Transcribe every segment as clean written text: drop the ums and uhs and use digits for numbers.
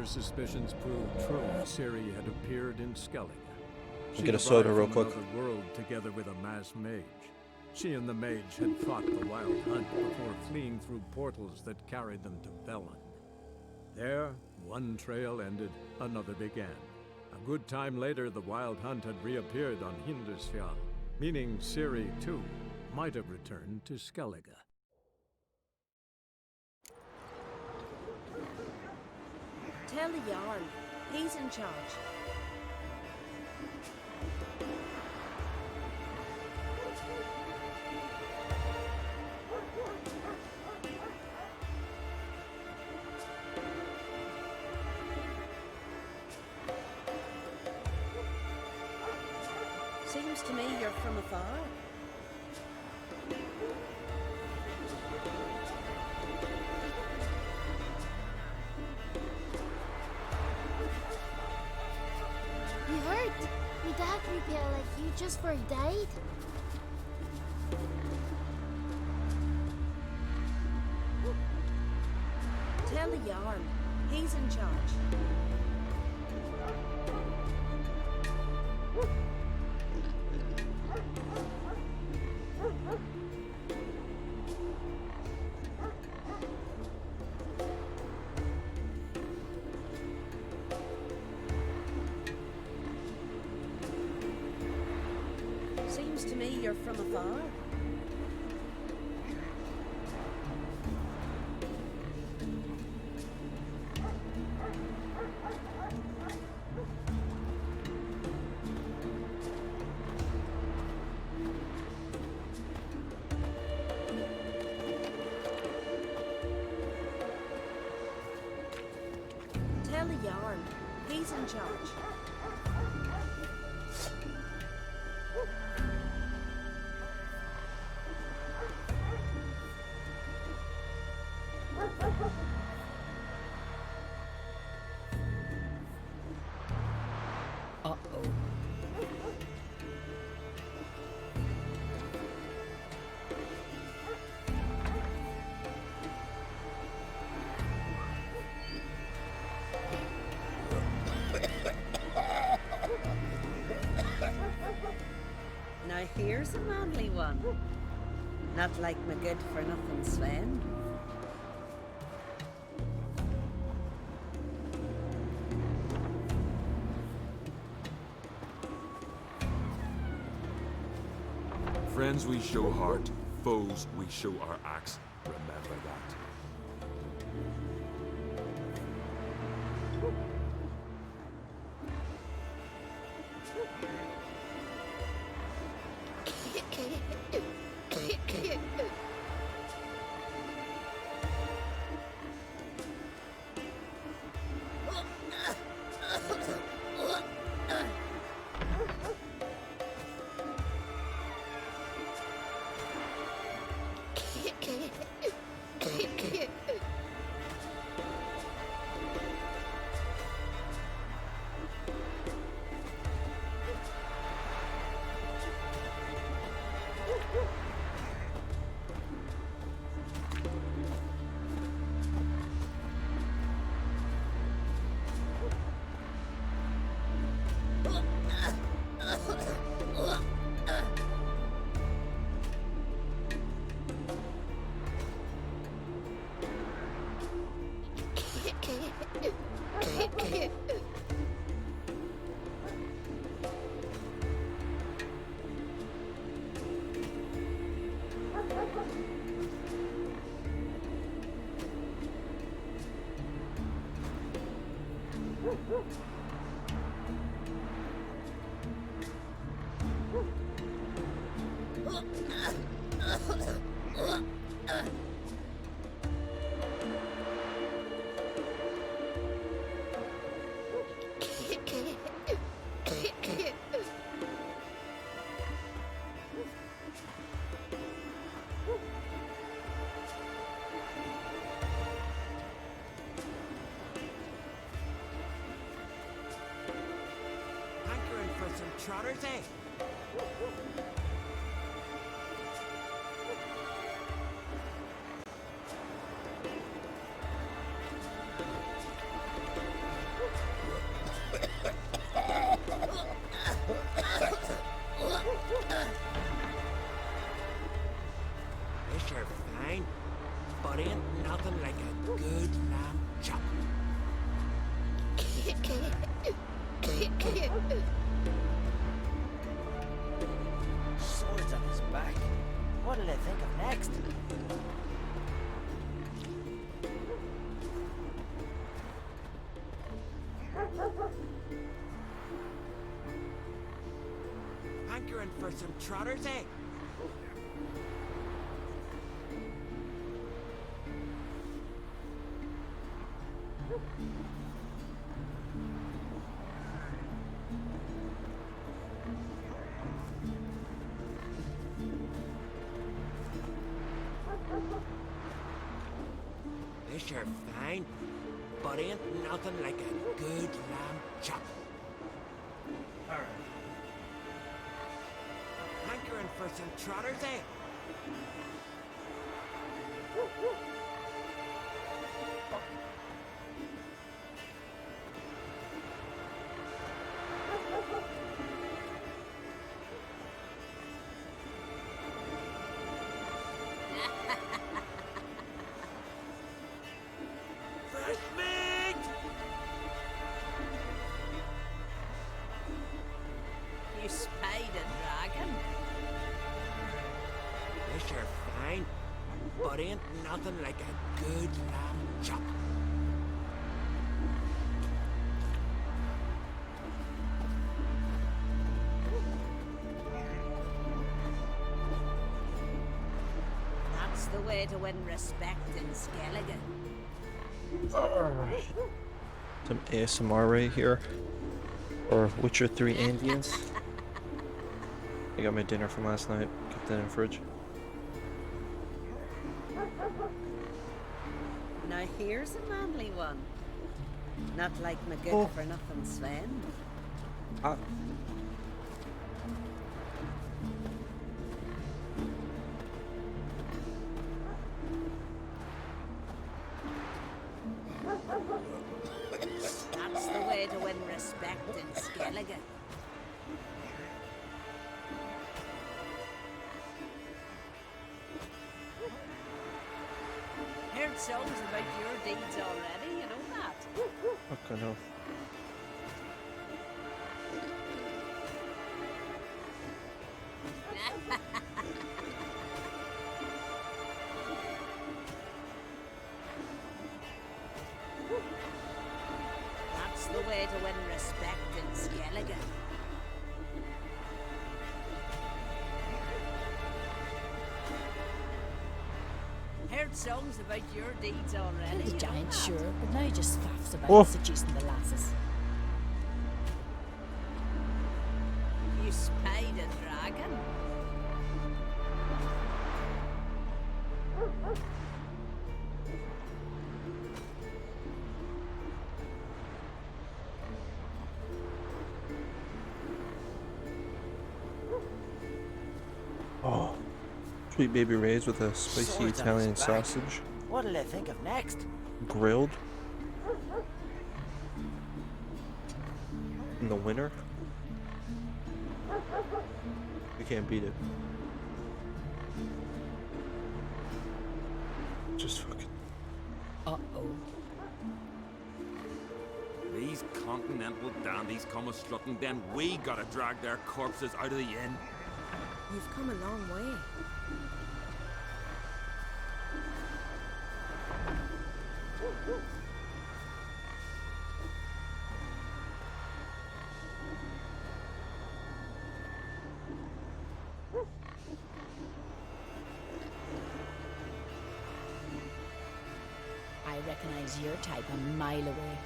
her suspicions proved true, Ciri had appeared in Skellige. She Get a soda real arrived from quick. another world together with a masked mage. She and the mage had fought the Wild Hunt before fleeing through portals that carried them to Velen. There, one trail ended, another began. A good time later, the Wild Hunt had reappeared on Hindusfjall, meaning Ciri, too, might have returned to Skellige. Tell the Jarl. He's in charge. Seems to me you're from afar. You heard? My dad prepared like you just before he died. Tell the Jarl. He's in charge. Seems to me you're from afar. Tell the Jarl. He's in charge. Uh-oh. Now here's a manly one. Not like my good-for-nothing Sven. Friends we show heart, foes we show our axe. Remember that. Hankering for some trotters, eh? Hankering for some trotters, eh? They're sure fine, but ain't nothing like a good lamb chop. Hankering for some trotters, eh? Fresh meat! You spied a dragon? They're sure fine, but ain't nothing like a good lamb chop. That's the way to win respect in Skellige. Some ASMR right here. Or Witcher 3 ambience. I got my dinner from last night. Kept that in the fridge. Now here's a manly one. Not like my good for nothing Sven. Ah. That's the way to win respect in Skellige. Heard songs about your deeds already, you know that? Fucking hell. That's the way to win respect in Skellige. Heard songs about your deeds already. The you know giant, that? sure, but now he just faffs about Oh. seducing the lasses. You spied a dragon? Oh. Sweet baby rays with a spicy Swords on his Italian back. sausage. What'll I think of next? Grilled. In the winter. You can't beat it. Just fucking. Uh-oh. These continental dandies come a strutting, then we gotta drag their corpses out of the inn. You've come a long way. I recognize your type a mile away.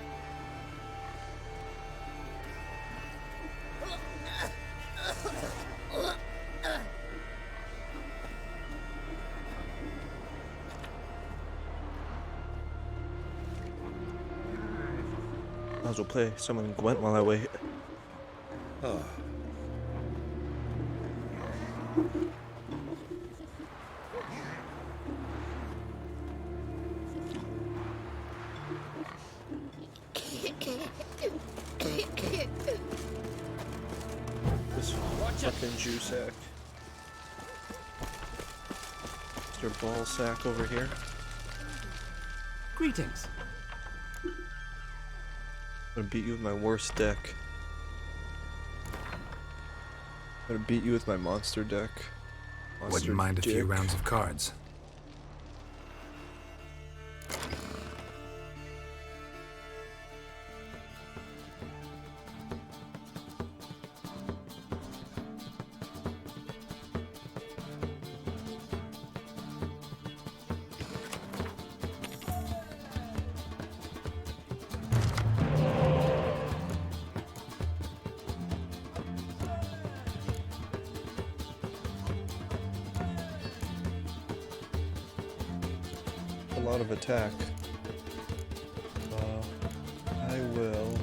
Might as well play someone Gwent while I wait. This fucking Jew sack. Mr. Ball sack over here. Greetings. I'm gonna beat you with my worst deck. I'm gonna beat you with my monster deck. Monster Wouldn't mind a few dick. rounds of cards. lot of attack. I will...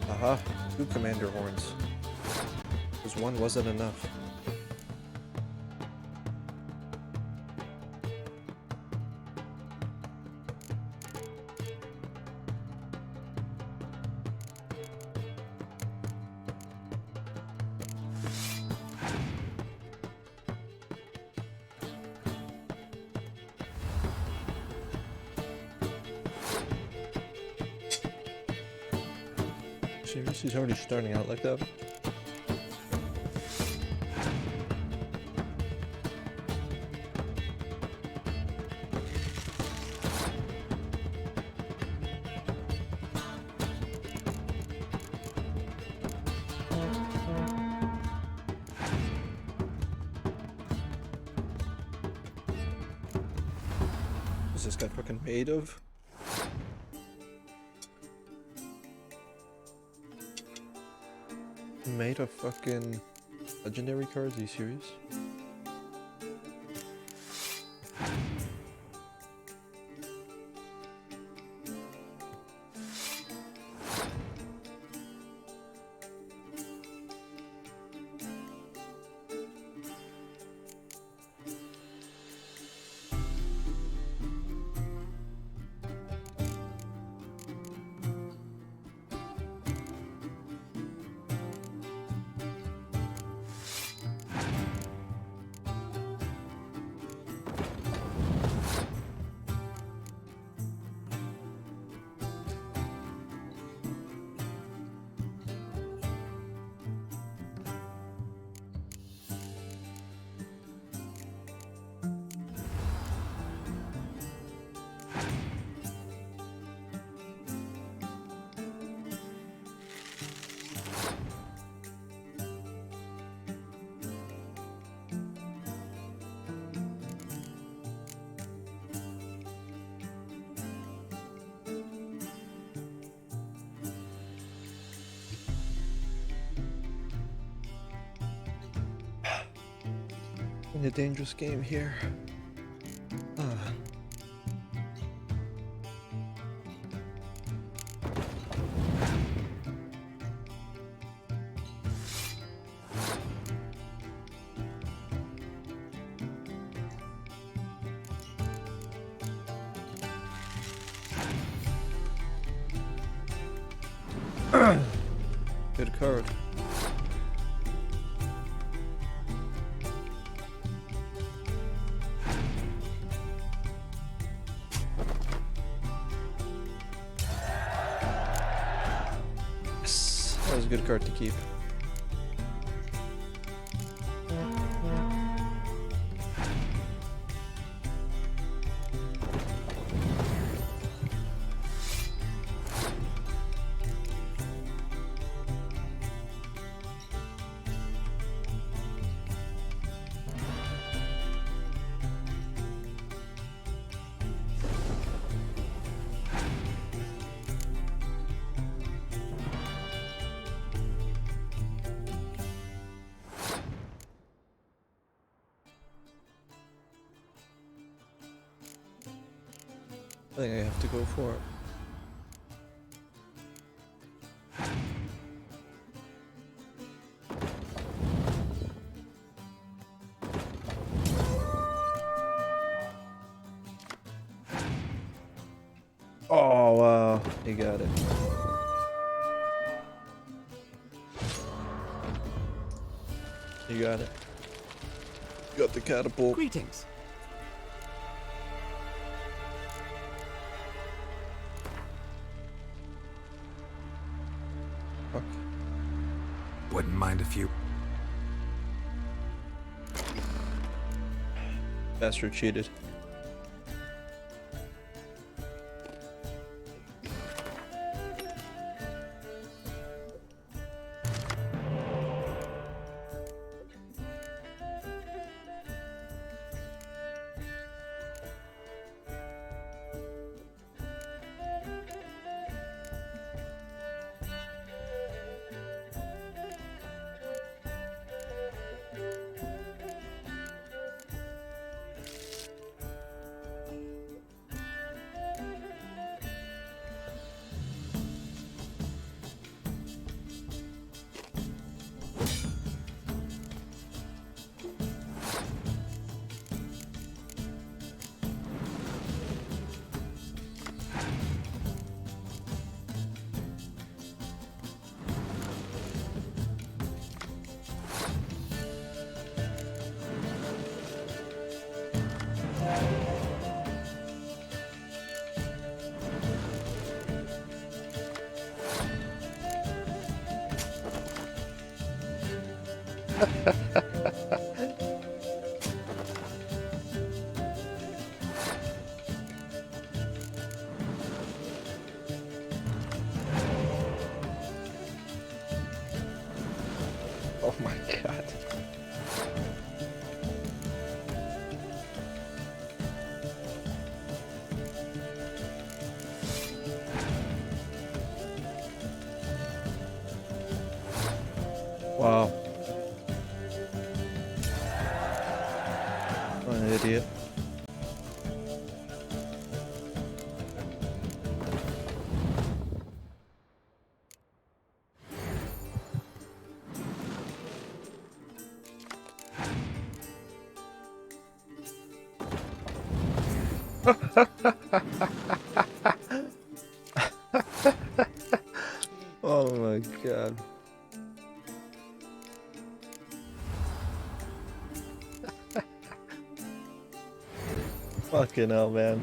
Aha! 2 commander horns. Because 1 wasn't enough. Serious? He's already starting out like that? Is this guy fucking made of? Made of fucking legendary cards? Are you serious? In a dangerous game here. Ah. Good card. Yes, that was a good card to keep. I think I have to go for it. Oh wow, you got it. You got it. You got the catapult. Greetings. Fuck. Wouldn't mind if you... Bastard cheated. Oh my god. Wow. What an idiot. Oh my god. Fucking hell, man.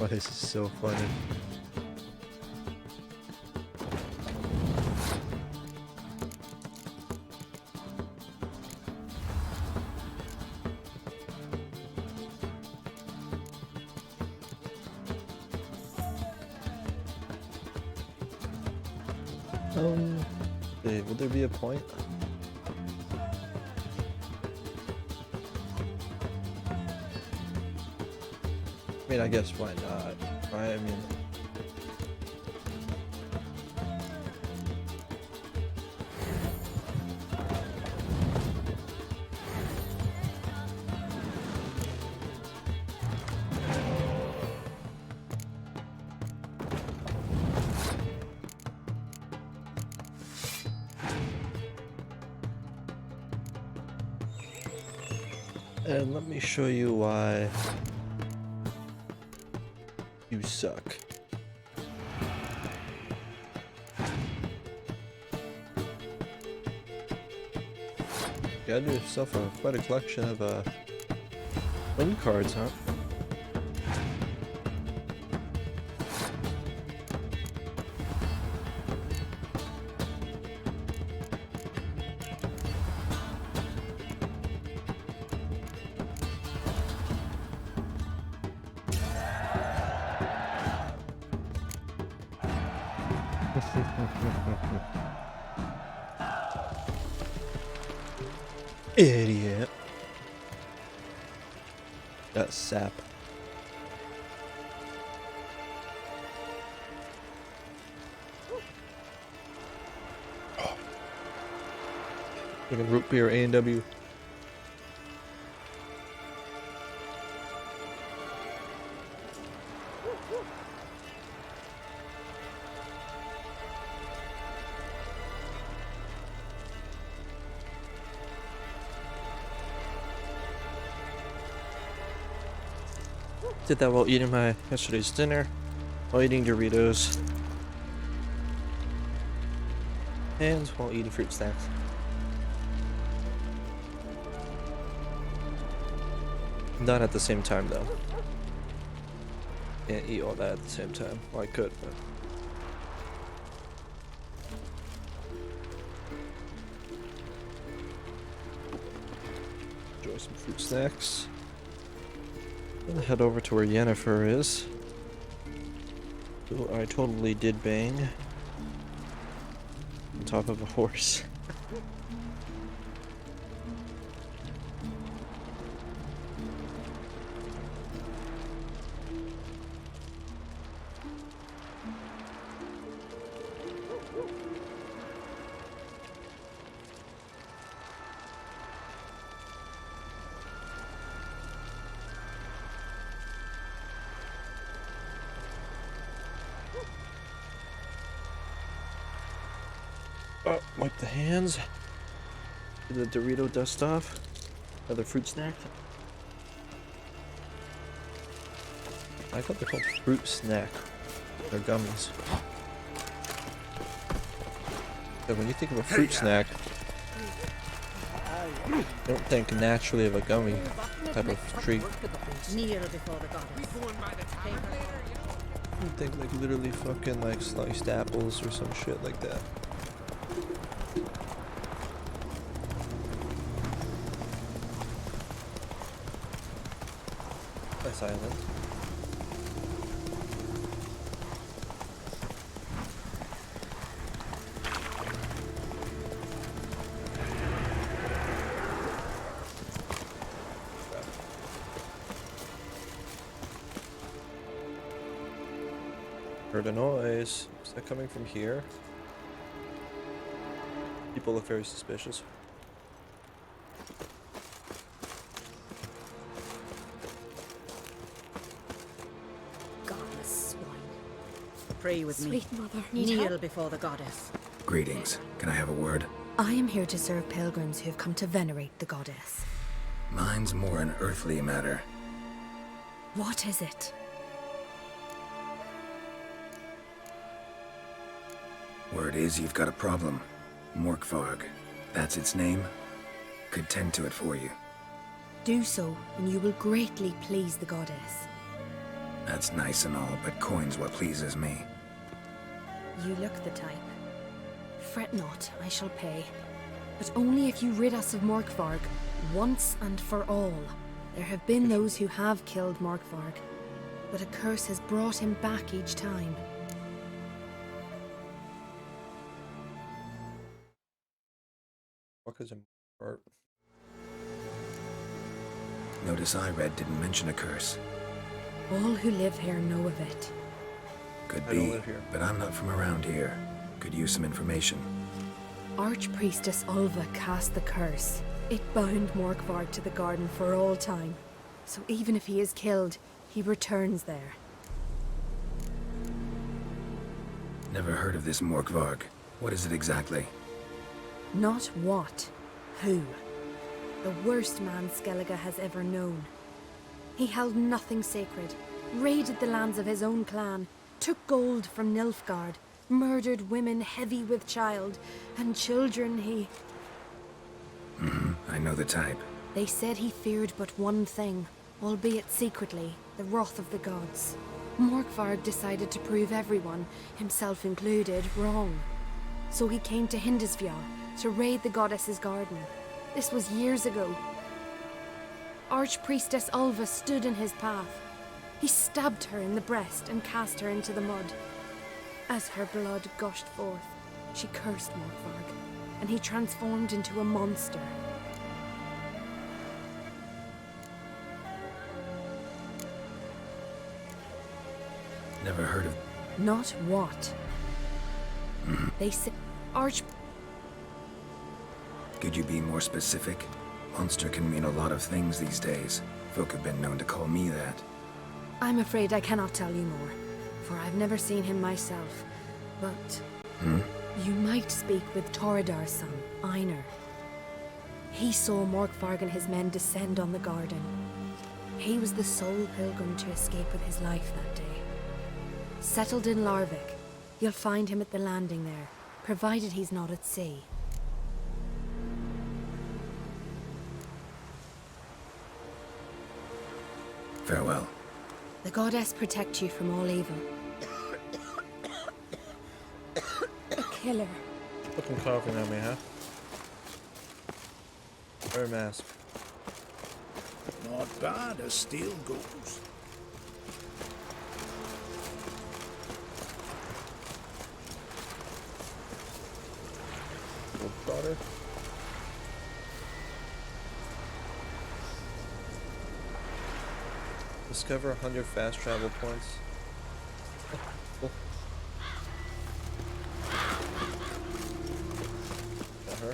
Oh, this is so funny. Would there be a point? I mean, I guess why not, right? I mean... And let me show you why you suck. You got yourself quite a collection of win cards, huh? Idiot. That sap. Fucking root beer A&W. Did that while eating my yesterday's dinner, while eating Doritos, and while eating fruit snacks. Not at the same time though. Can't eat all that at the same time. Well, I could, but enjoy some fruit snacks. Gonna head over to where Yennefer is, who I totally did bang on top of a horse. Wipe the hands. Get the Dorito dust off. Another fruit snack. I thought they're called fruit snack. They're gummies. So when you think of a fruit snack, don't think naturally of a gummy type of treat. Kneel before the goddess. You think like literally fucking like sliced apples or some shit like that. Nice island. Heard a noise. Is that coming from here? People look very suspicious. Godless swine. Pray with me. Sweet mother. Kneel before the goddess. Greetings. Can I have a word? I am here to serve pilgrims who have come to venerate the goddess. Mine's more an earthly matter. What is it? Word is you've got a problem. Morkvarg. That's its name. Could tend to it for you. Do so, and you will greatly please the goddess. That's nice and all, but coin's what pleases me. You look the type. Fret not, I shall pay. But only if you rid us of Morkvarg, once and for all. There have been those who have killed Morkvarg, but a curse has brought him back each time. What is it? Or Notice I read didn't mention a curse. All who live here know of it. Could I don't be, live here. but I'm not from around here. Could use some information. Archpriestess Ulva cast the curse. It bound Morkvarg to the garden for all time. So even if he is killed, he returns there. Never heard of this Morkvarg. What is it exactly? Not what, who. The worst man Skellige has ever known. He held nothing sacred, raided the lands of his own clan, took gold from Nilfgaard, murdered women heavy with child, and children he... I know the type. They said he feared but one thing, albeit secretly, the wrath of the gods. Morkvarg decided to prove everyone, himself included, wrong. So he came to Hindisfjall to raid the goddess's garden. This was years ago. Archpriestess Ulva stood in his path. He stabbed her in the breast and cast her into the mud. As her blood gushed forth, She cursed Morkvarg, and he transformed into a monster. Never heard of... Not what? They say... Arch... Could you be more specific? Monster can mean a lot of things these days. Folk have been known to call me that. I'm afraid I cannot tell you more, for I've never seen him myself. But... You might speak with Toradar's son, Einar. He saw Morkvarg and his men descend on the garden. He was the sole pilgrim to escape with his life that day. Settled in Larvik, you'll find him at the landing there, provided he's not at sea. Farewell. The goddess protect you from all evil. A killer. Fucking coughing on me, huh? Wear a mask. Not bad as steel goes. Little daughter. Discover 100 fast travel points. Cool. Got her.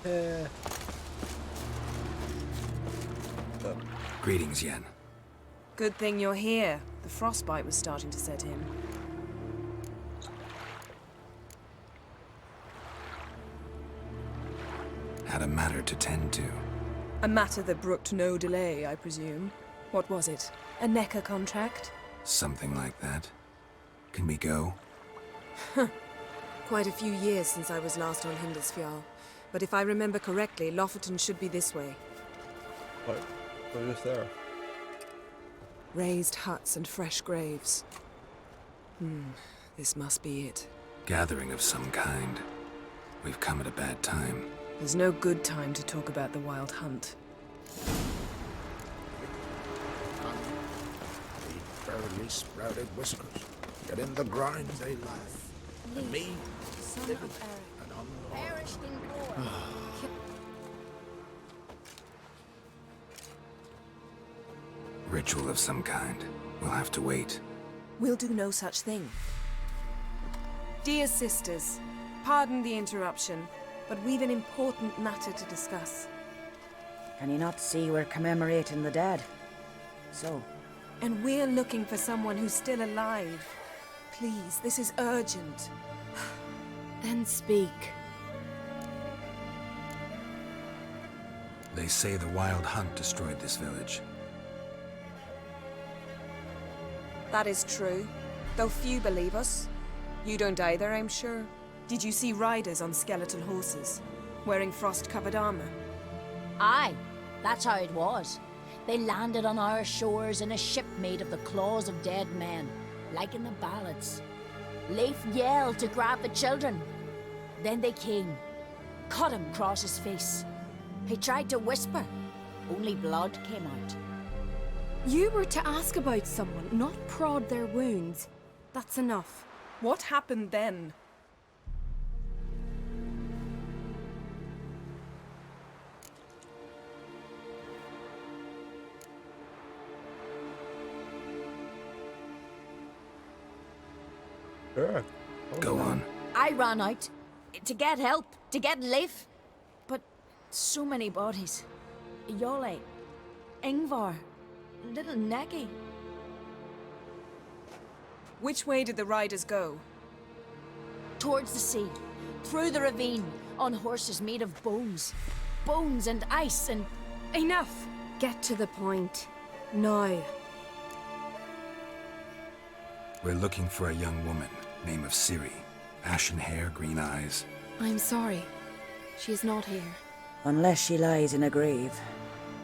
Yeah. Oh. Greetings, Yen. Good thing you're here. The frostbite was starting to set in. Had a matter to tend to. A matter that brooked no delay, I presume. What was it? A NECA contract? Something like that. Can we go? Quite a few years since I was last on Hindisfjall. But if I remember correctly, Lofoten should be this way. What? We're just there. Raised huts and fresh graves. This must be it. Gathering of some kind. We've come at a bad time. There's no good time to talk about the Wild Hunt. The barely sprouted whiskers. Yet in the grind they laugh. And me, living and unborn. Ritual of some kind. We'll have to wait. We'll do no such thing. Dear sisters, pardon the interruption, but we've an important matter to discuss. Can you not see we're commemorating the dead? So? And we're looking for someone who's still alive. Please, this is urgent. Then speak. They say the Wild Hunt destroyed this village. That is true, though few believe us. You don't either, I'm sure. Did you see riders on skeletal horses, wearing frost-covered armor? Aye, that's how it was. They landed on our shores in a ship made of the claws of dead men, like in the ballads. Leif yelled to grab the children. Then they came, cut him across his face. He tried to whisper, only blood came out. You were to ask about someone, not prod their wounds. That's enough. What happened then? Sure. Go on. I ran out to get help, to get Leif. But so many bodies. Yole, Ingvar, little Neki. Which way did the riders go? Towards the sea, through the ravine, on horses made of bones. Bones and ice and... Enough! Get to the point. Now. We're looking for a young woman, name of Ciri. Ashen hair, green eyes. I'm sorry. She is not here. Unless she lies in a grave.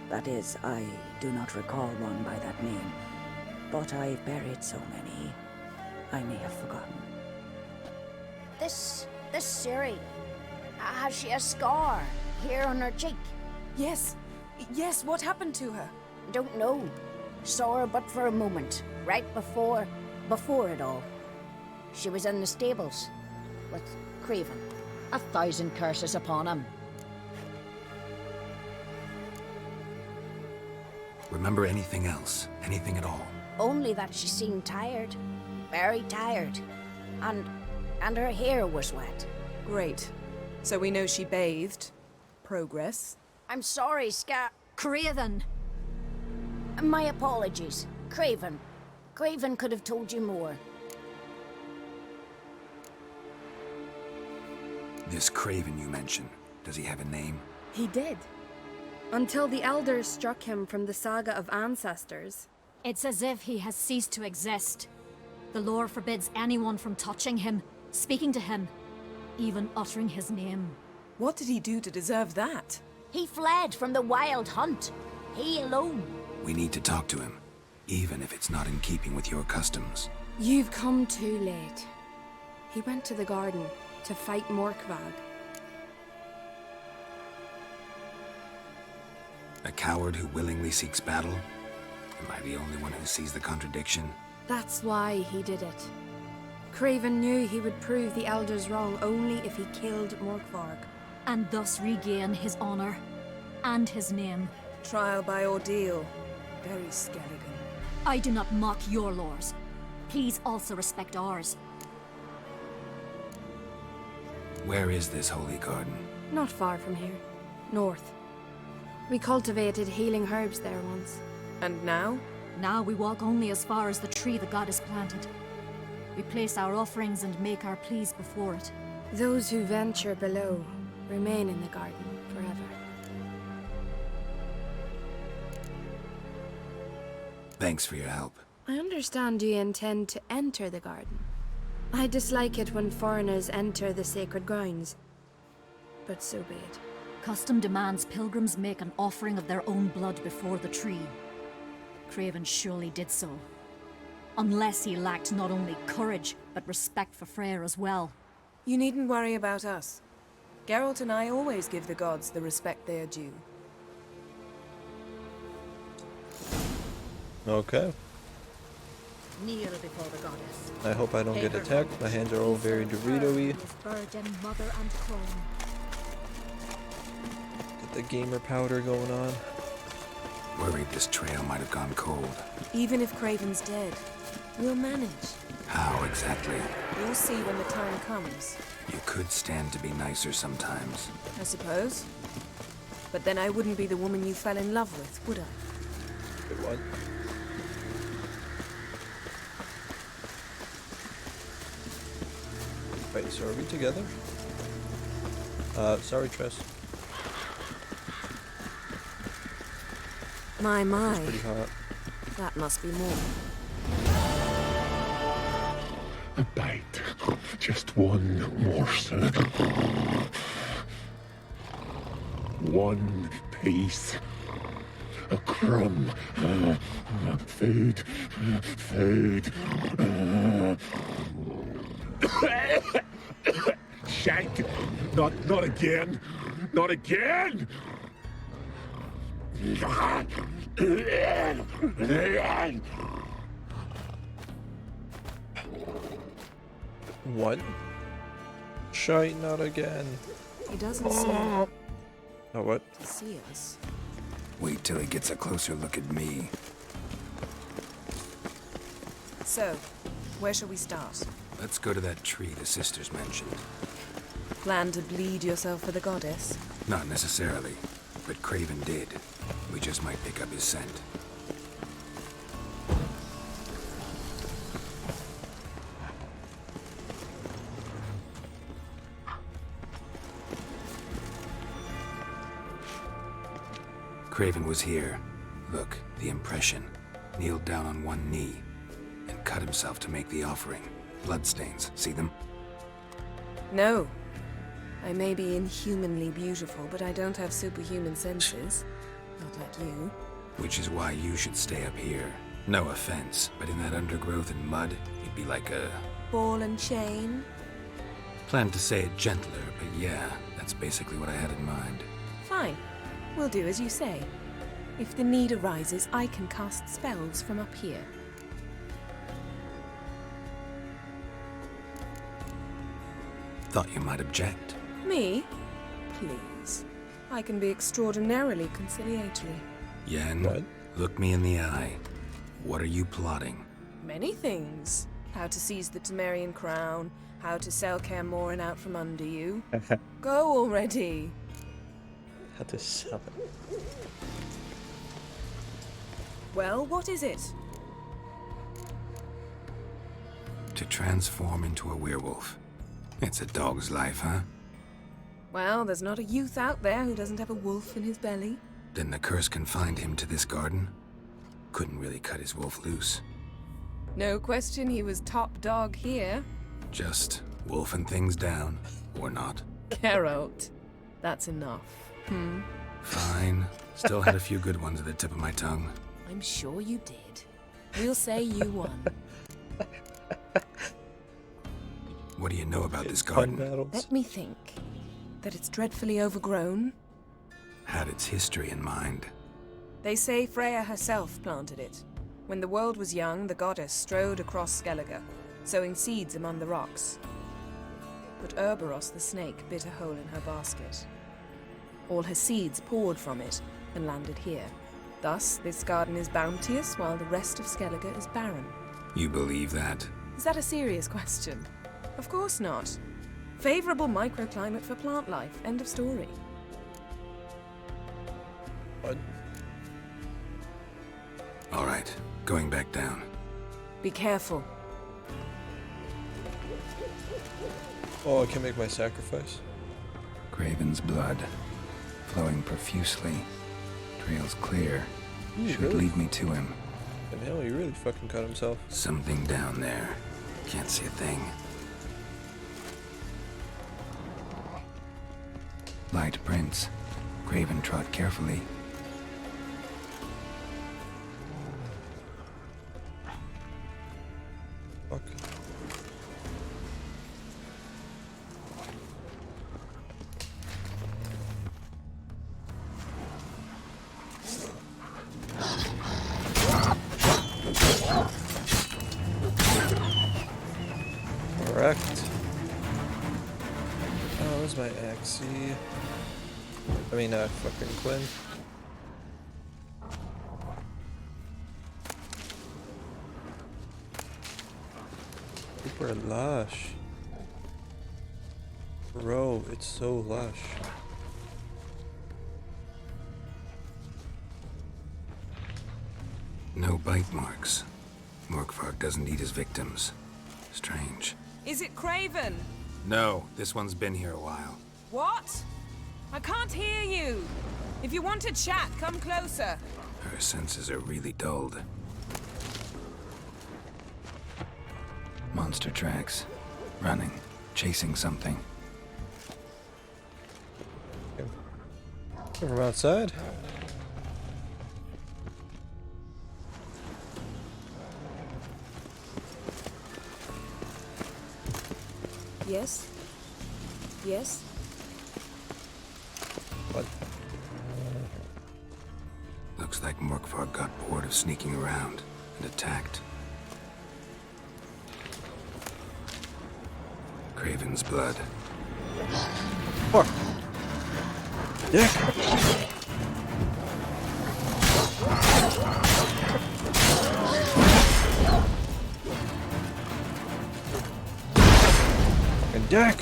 That is, I do not recall one by that name. But I've buried so many, I may have forgotten. This Ciri, has she a scar here on her cheek? Yes, what happened to her? Don't know. Saw her but for a moment, right before it all. She was in the stables. with Craven. 1,000 curses upon him. Remember anything else? Anything at all? Only that she seemed tired. Very tired. And her hair was wet. Great. So we know she bathed. Progress. I'm sorry, Craven! My apologies. Craven. Craven could have told you more. This Craven you mentioned, does he have a name? He did. Until the elders struck him from the saga of ancestors. It's as if he has ceased to exist. The lore forbids anyone from touching him, speaking to him, even uttering his name. What did he do to deserve that? He fled from the wild hunt. He alone. We need to talk to him, even if it's not in keeping with your customs. You've come too late. He went to the garden to fight Morkvag. A coward who willingly seeks battle? Am I the only one who sees the contradiction? That's why he did it. Craven knew he would prove the elders wrong only if he killed Morkvarg. And thus regain his honor and his name. Trial by ordeal. Very Skelligan. I do not mock your laws. Please also respect ours. Where is this holy garden? Not far from here. North. We cultivated healing herbs there once. And now? Now we walk only as far as the tree the goddess planted. We place our offerings and make our pleas before it. Those who venture below remain in the garden forever. Thanks for your help. I understand you intend to enter the garden. I dislike it when foreigners enter the sacred grounds. But so be it. Custom demands pilgrims make an offering of their own blood before the tree. Craven surely did so. Unless he lacked not only courage, but respect for Freyr as well. You needn't worry about us. Geralt and I always give the gods the respect they are due. Okay. Kneel before the goddess. I hope I don't get attacked. My hands are all very Dorito-y. Burden, mother and crone. Get the gamer powder going on. Worried this trail might have gone cold. Even if Craven's dead, we'll manage. How exactly? You'll see when the time comes. You could stand to be nicer sometimes. I suppose. But then I wouldn't be the woman you fell in love with, would I? Good one. Wait, so are we together? Sorry, Tress. My. That's pretty hot. That must be more. A bite. Just one morsel. One piece. A crumb. Food. Food. Shank! Not again! Not again! What? Shite, not again. He doesn't seem Oh, what? to see us. Wait till he gets a closer look at me. So, where shall we start? Let's go to that tree the sisters mentioned. Plan to bleed yourself for the goddess? Not necessarily, but Craven did. We just might pick up his scent. Craven was here. Look, the impression. Kneeled down on one knee and cut himself to make the offering. Bloodstains, see them? No. I may be inhumanly beautiful, but I don't have superhuman senses. Not like you. Which is why you should stay up here. No offense, but in that undergrowth and mud, you'd be like a... Ball and chain? Planned to say it gentler, but yeah, that's basically what I had in mind. Fine. We'll do as you say. If the need arises, I can cast spells from up here. Thought you might object. Me? Please. I can be extraordinarily conciliatory. Yen, What? look me in the eye. What are you plotting? Many things. How to seize the Temerian crown, how to sell Kaer Morhen out from under you. Go already. How to sell it. Well, what is it? To transform into a werewolf. It's a dog's life, huh? Well, there's not a youth out there who doesn't have a wolf in his belly. Then the curse confined him to this garden? Couldn't really cut his wolf loose. No question he was top dog here. Just wolfing things down, or not. Geralt. That's enough. Fine. Still had a few good ones at the tip of my tongue. I'm sure you did. We'll say you won. What do you know about this Fun garden? battles. Let me think. That it's dreadfully overgrown. Had its history in mind. They say Freya herself planted it. When the world was young, the goddess strode across Skellige, sowing seeds among the rocks. But Ouroboros the snake bit a hole in her basket. All her seeds poured from it and landed here. Thus, this garden is bounteous while the rest of Skellige is barren. You believe that? Is that a serious question? Of course not. Favorable microclimate for plant life. End of story. What? All right, going back down. Be careful. Oh, I can make my sacrifice. Craven's blood, flowing profusely. Trails clear. Should really? lead me to him. And hell, he really fucking cut himself. Something down there. Can't see a thing. Light prints. Craven trod carefully. Fuck. Correct. Oh, where's my Axie? I mean, fucking Quinn. Super lush. Bro, it's so lush. No bite marks. Morkvarg doesn't eat his victims. Strange. Is it Craven? No, this one's been here a while. What? I can't hear you. If you want to chat, come closer. Her senses are really dulled. Monster tracks. Running. Chasing something. From outside? Yes? Yes? What? Looks like Morkvarg got bored of sneaking around and attacked. Craven's blood. Fuck! Dick! Fucking dick!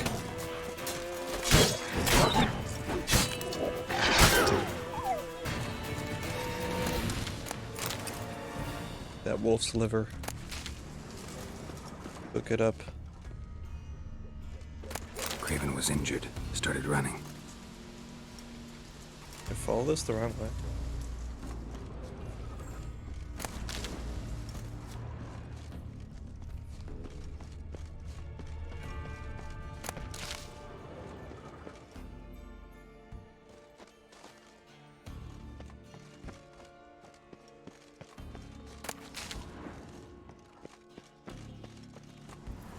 That wolf's liver. Look it up. Craven was injured. Started running. I follow this the wrong way.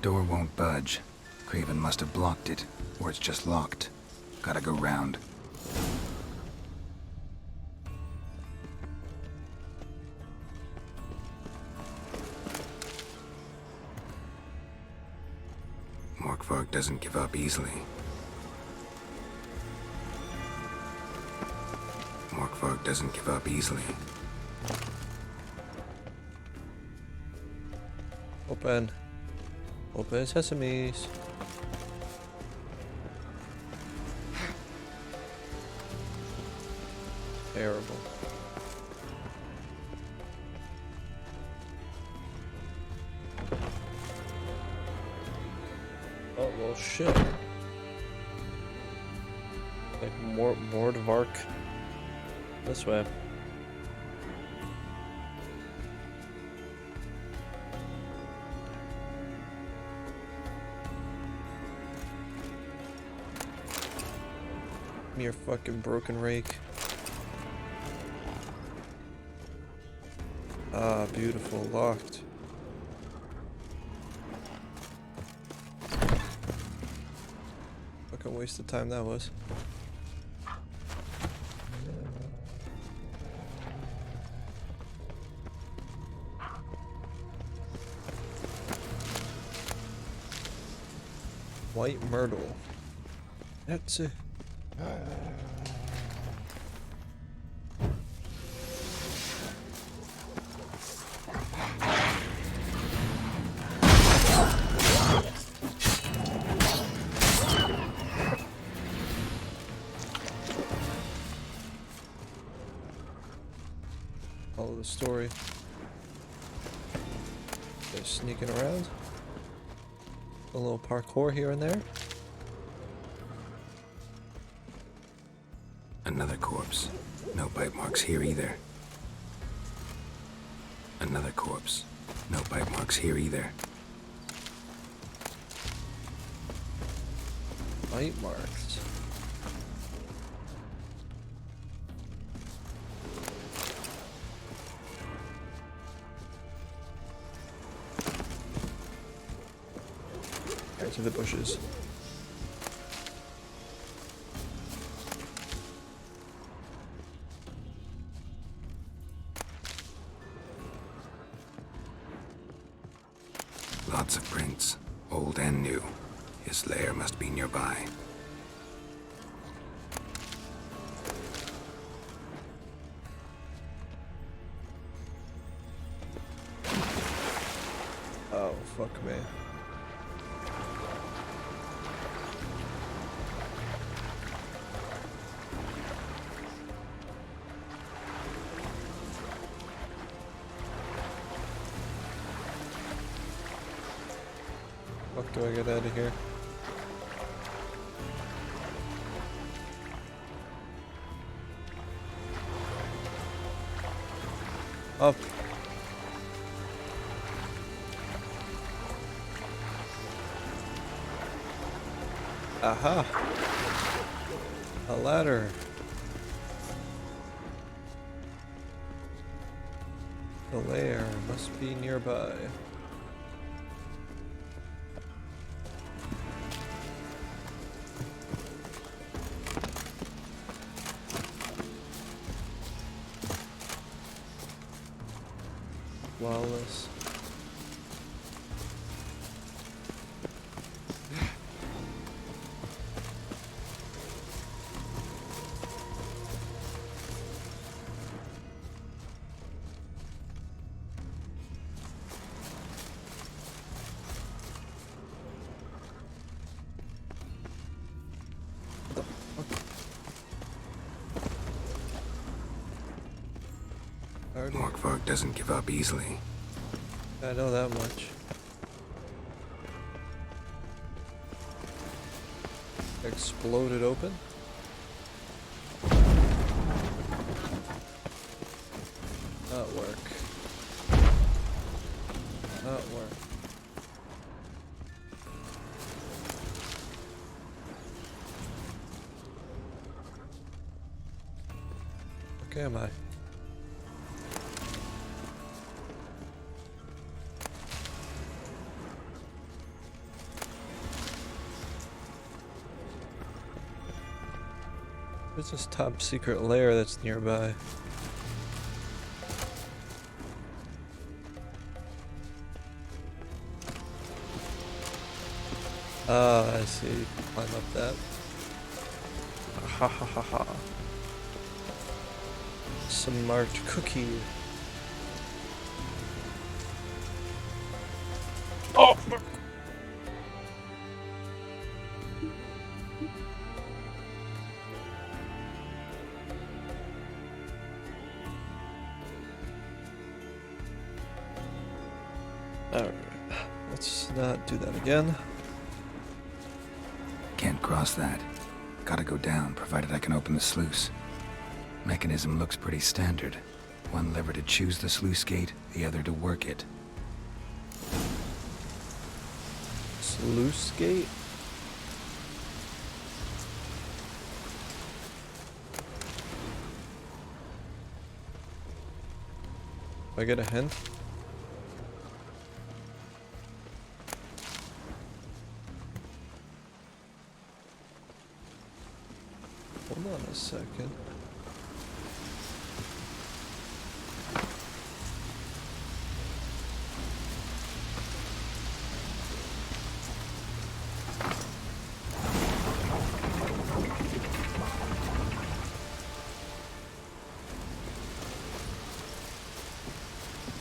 Door won't budge. Craven must have blocked it, or it's just locked. Gotta go round. Morkvark doesn't give up easily. Morkvark doesn't give up easily. Open. Open sesames. Terrible. Oh, well, shit. Like, Mordvark. This way. Your fucking broken rake. Ah, beautiful. Locked. Fucking waste of time that was. White myrtle. That's it. Follow the story. They're sneaking around. A little parkour here and there. Another corpse. No bite marks here either. Another corpse. No bite marks here either. Bite marks. Right to the bushes. Lots of prints, old and new. His lair must be nearby. Oh, fuck me. Fuck do I get out of here? Up. Aha! A ladder. The lair must be nearby. Flawless. Morkvark doesn't give up easily. I know that much. Exploded open. Not work. Not work. Okay, am I? Where's this top secret lair that's nearby? Ah, I see. Climb up that. Ha ha ha ha. Smart cookie. Oh! Alright, let's not do that again. Can't cross that. Gotta go down, provided I can open the sluice. Mechanism looks pretty standard. One lever to choose the sluice gate, the other to work it. Sluice gate? Do I get a hint? Hold on a second.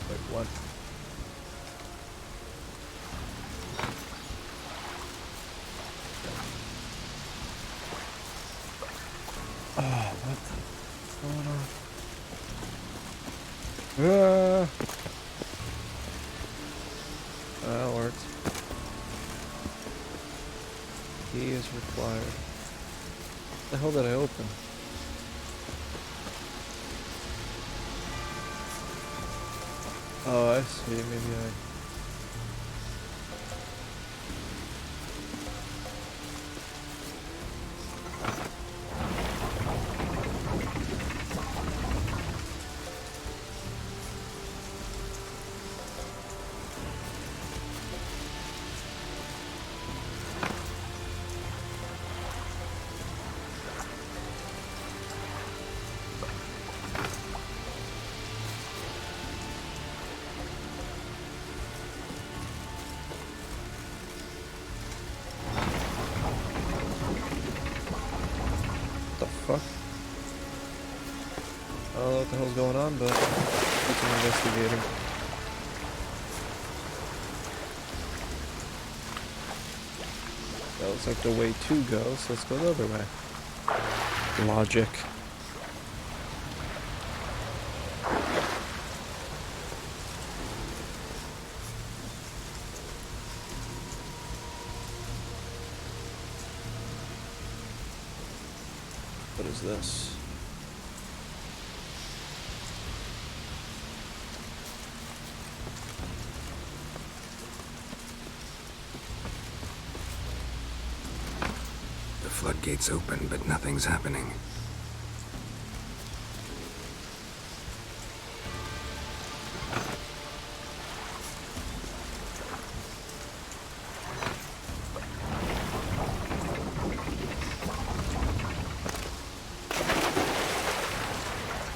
Wait, what? Oh, what the? Going on? That worked. Key is required. What the hell did I open? Oh, I see. Maybe I... Fuck. I don't know what the hell's going on, but keep investigating. That looks like the way to go, so let's go the other way. Logic. What is this? The floodgate's open, but nothing's happening.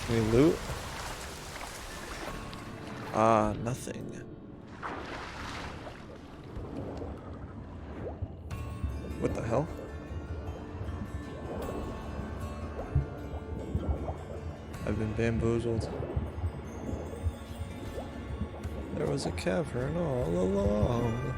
Can we loot? Ah, nothing. What the hell? I've been bamboozled. There was a cavern all along.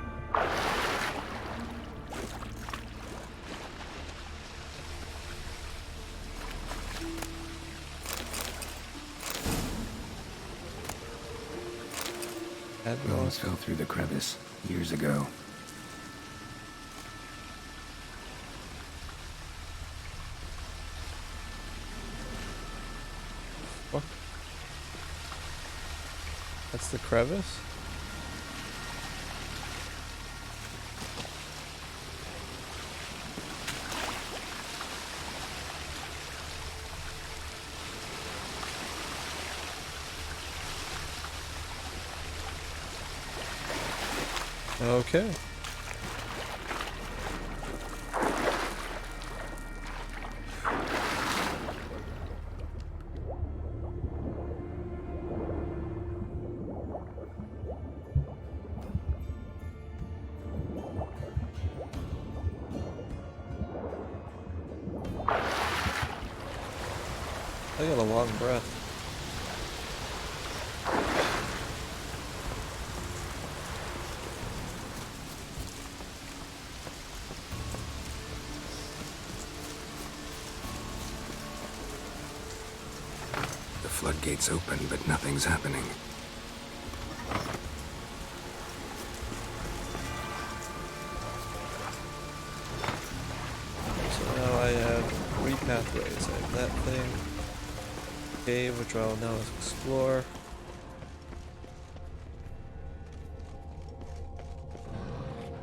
Bones fell through the crevice years ago. What? That's the crevice? Okay. I got a long breath. The floodgates open, but nothing's happening. So now I have 3 pathways. I have that thing, cave, which I'll now explore.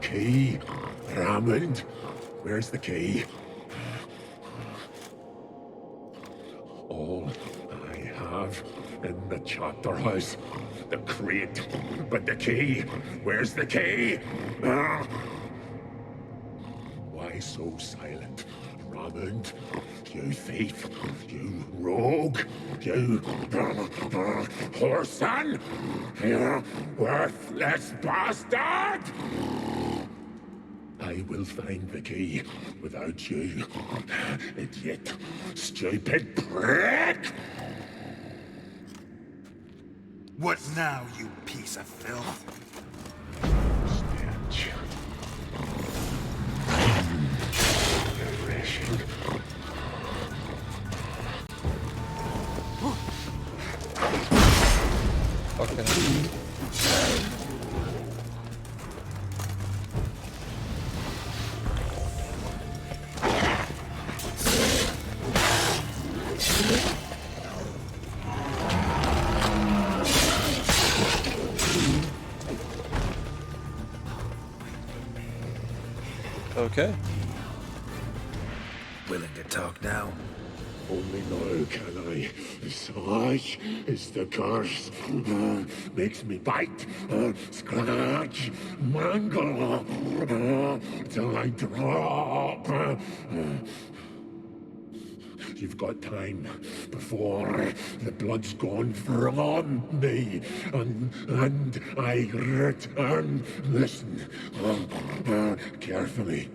Key? Raymond? Where's the key? All I have in the chapter house. The crate. But the key? Where's the key? Ah! Why so silent? Raymond? You thief! You rogue! You whoreson! You worthless bastard! I will find the key without you, idiot, stupid prick! What now, you piece of filth? Stench. Refreshing. Fucking. Okay. Willing to talk now? Only now can I. Such is the curse. Makes me bite, scratch, mangle, till I drop. You've got time before the blood's gone from me, and I return. Listen, carefully.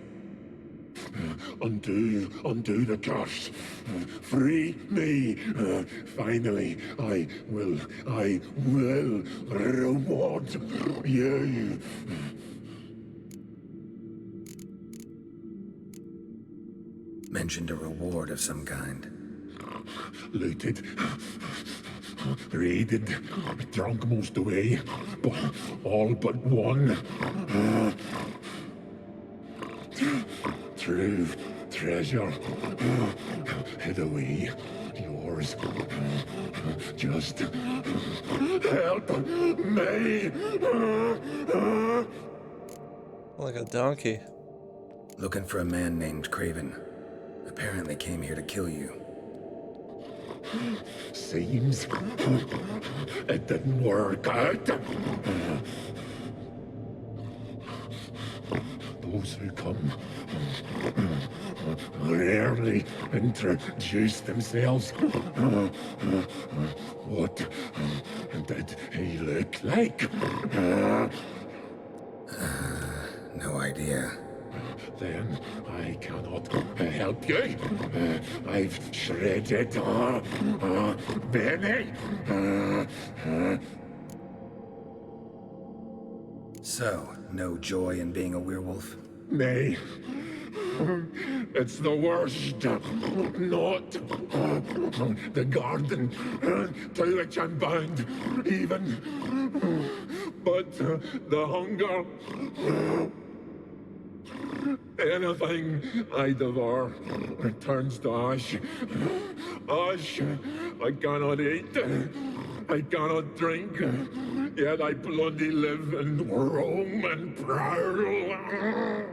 Undo the curse. Free me. Finally, I will reward you. Mentioned a reward of some kind. Looted, raided, drunk most away, all but one. True treasure hid away. Yours. Just help me. Like a donkey. Looking for a man named Craven. Apparently came here to kill you. Seems it didn't work out. Those who come rarely introduce themselves. What did he look like? No idea. Then I cannot help you. I've shredded Benny. So, no joy in being a werewolf? Nay. It's the worst. Not the garden to which I'm bound, even. But the hunger. Anything I devour turns to ash. Ash I cannot eat. I cannot drink. Yet I bloody live and roam and prowl.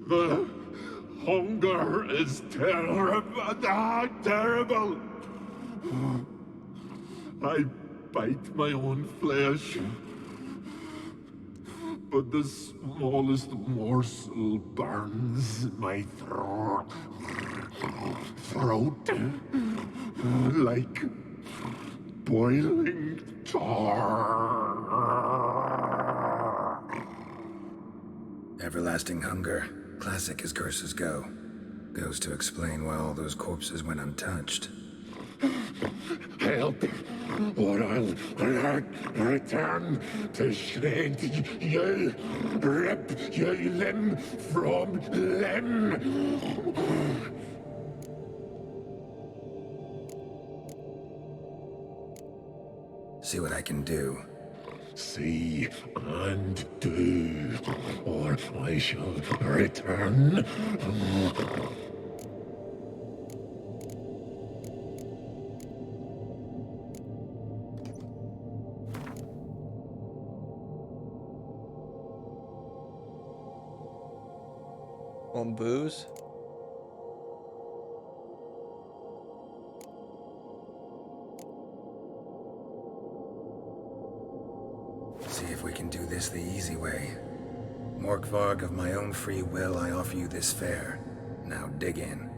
The hunger is terrible. Terrible. I bite my own flesh. But the smallest morsel burns my throat. Like boiling tar. Everlasting hunger. Classic as curses go. Goes to explain why all those corpses went untouched. Help, or I'll return to shred you, rip you limb from limb. See what I can do. See and do, or I shall return. On booze? See if we can do this the easy way. Morkvarg, of my own free will, I offer you this fare. Now dig in.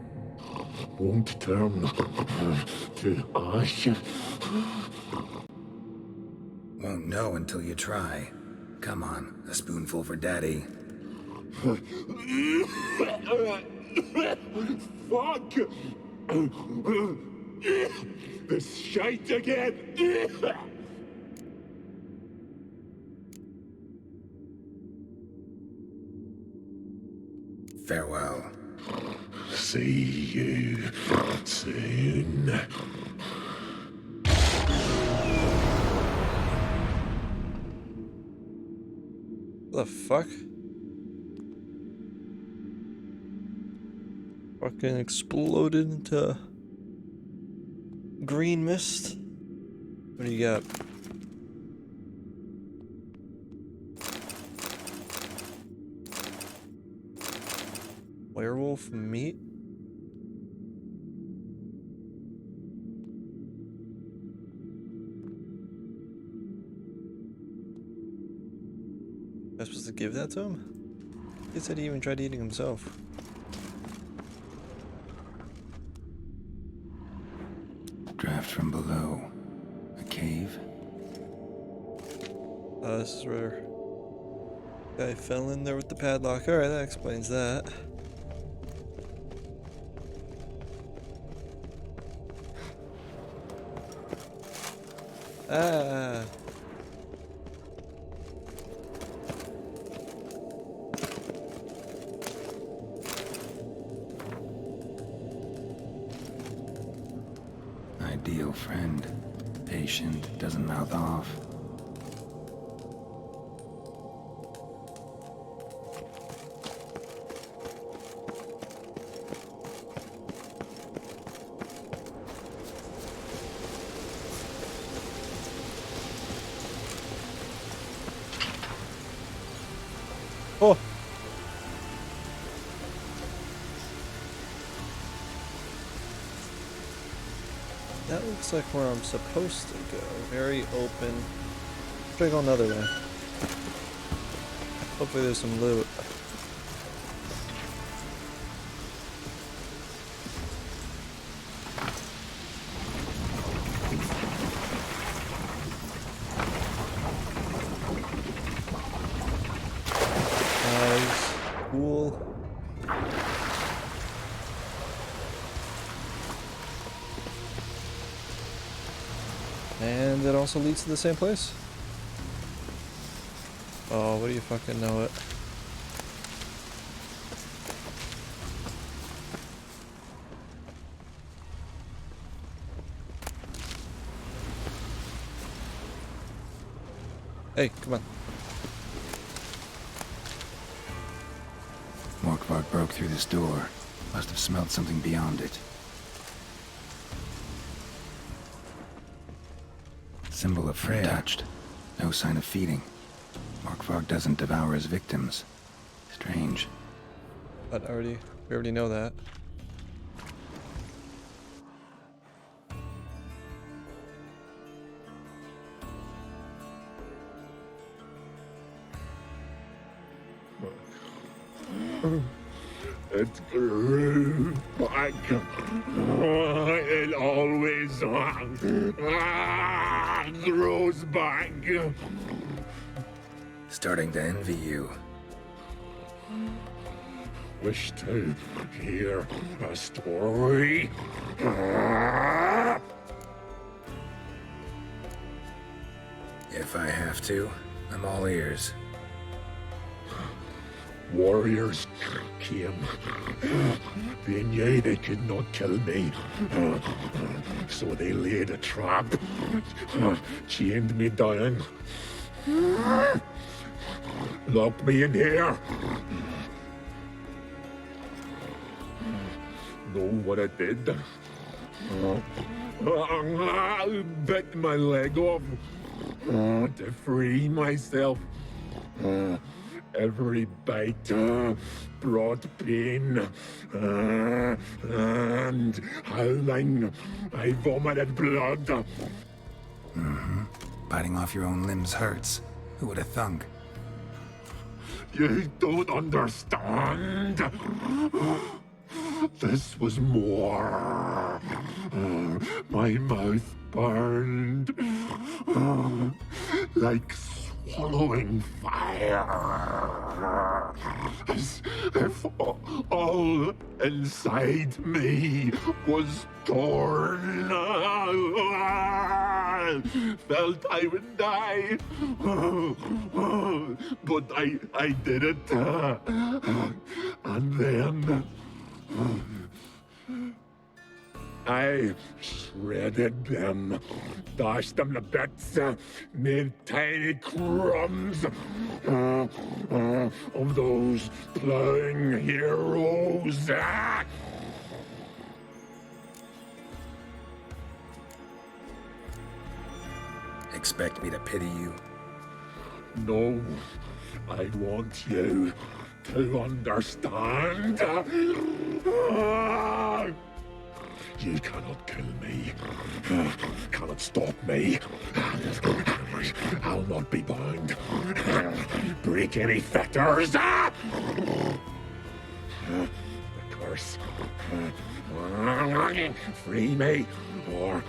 Won't turn to ash. Won't know until you try. Come on, a spoonful for Daddy. Fuck! This shite again! Farewell. See you soon. The fuck? Fucking exploded into green mist. What do you got? Werewolf meat? Am I supposed to give that to him? He said he even tried eating himself. Draft from below. A cave? This is where guy fell in there with the padlock. Alright, that explains that. Ah. Ideal friend. Patient, doesn't mouth off. Oh! That looks like where I'm supposed to go. Very open. Try to go another way. Hopefully there's some loot. Nice. Cool. And it also leads to the same place. Oh, what do you fucking know it? Hey, come on. Morkvarg broke through this door. Must have smelled something beyond it. Symbol of Freya. Touched. No sign of feeding. Morkvarg doesn't devour his victims. Strange. But we already know that. It grew back. It always grows back. Starting to envy you. wish to hear a story? If I have to, I'm all ears. Warriors came. They knew they could not kill me. So they laid a trap. Chained me down. Locked me in here. Know what I did? Bit my leg off to free myself. Every bite brought pain, and howling, I vomited blood. Mm-hmm. Biting off your own limbs hurts. Who would have thunk? You don't understand. This was more. My mouth burned like swallowing fire, as if all inside me was torn. Felt I would die, but I did it, and then I shredded them, dashed them to bits, made tiny crumbs of those plowing heroes. Expect me to pity you? No, I want you to understand. You cannot kill me. Cannot stop me. I'll not be bound. Break any fetters. The curse. Free me, or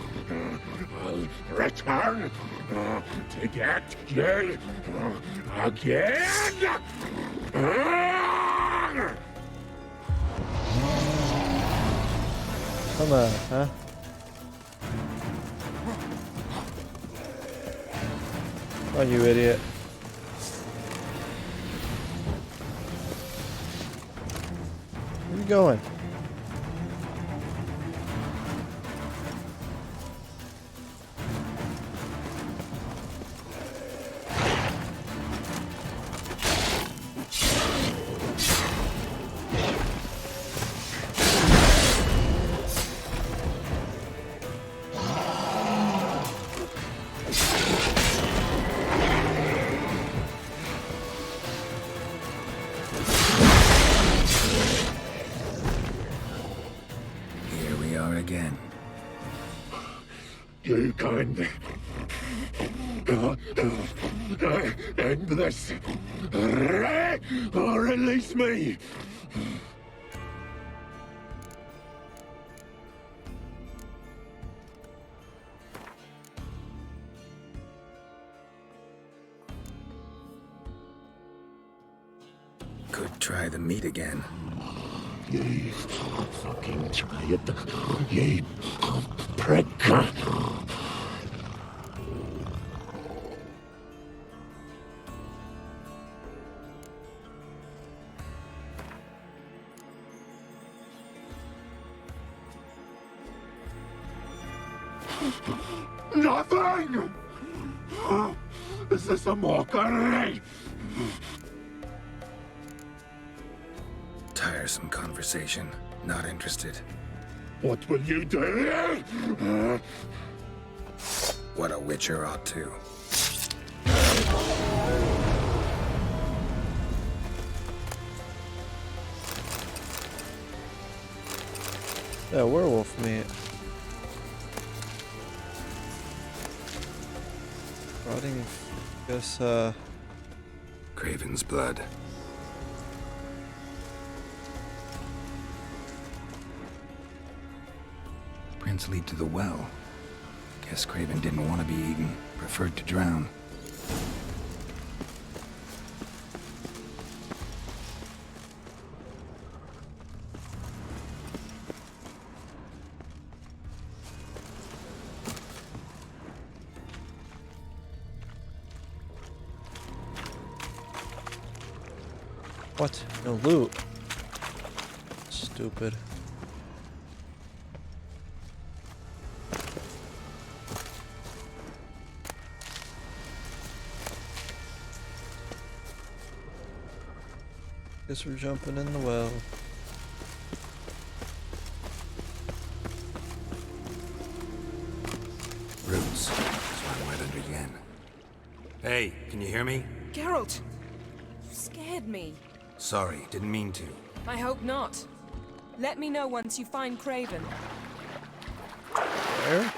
I'll return to get you again. Come on, huh? Oh, you idiot. Where are you going? Again. You can end this, or release me. Could try the meat again. You fucking try it, you prick. Nothing! Is this a mockery? Tiresome conversation. Not interested. What will you do? What a witcher ought to. That werewolf meat. Rotting, guess, Craven's blood. Prints lead to the well. Guess Craven didn't want to be eaten. Preferred to drown. What? No loot. Stupid. Guess we're jumping in the well. Roots. Swam right under Yen. Hey, can you hear me? Geralt! You scared me. Sorry, didn't mean to. I hope not. Let me know once you find Craven. Where?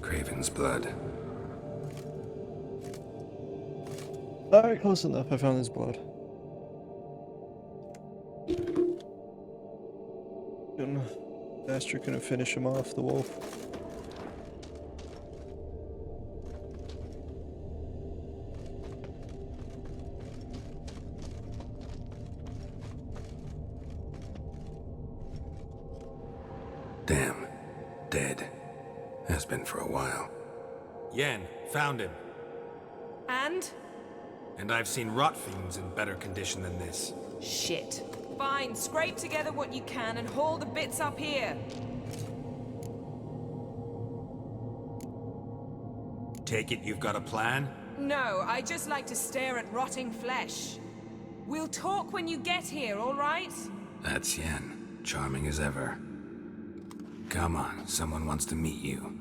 Craven's blood. Alright, close enough. I found his blood. Bastard couldn't finish him off, the wolf. Damn. Dead. Has been for a while. Yen, found him. And? And I've seen rot fiends in better condition than this. Shit. Fine, scrape together what you can and haul the bits up here. Take it you've got a plan? No, I just like to stare at rotting flesh. We'll talk when you get here, all right? That's Yen. Charming as ever. Come on, someone wants to meet you.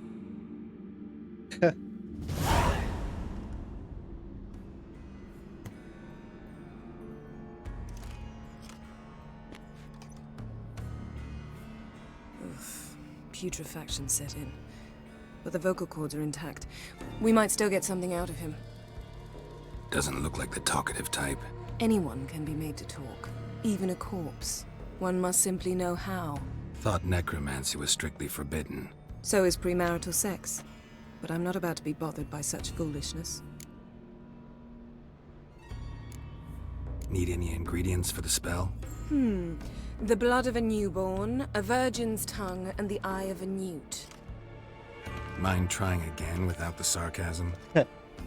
Putrefaction set in. But the vocal cords are intact. We might still get something out of him. Doesn't look like the talkative type. Anyone can be made to talk. Even a corpse. One must simply know how. Thought necromancy was strictly forbidden. So is premarital sex. But I'm not about to be bothered by such foolishness. Need any ingredients for the spell? The blood of a newborn, a virgin's tongue, and the eye of a newt. Mind trying again without the sarcasm?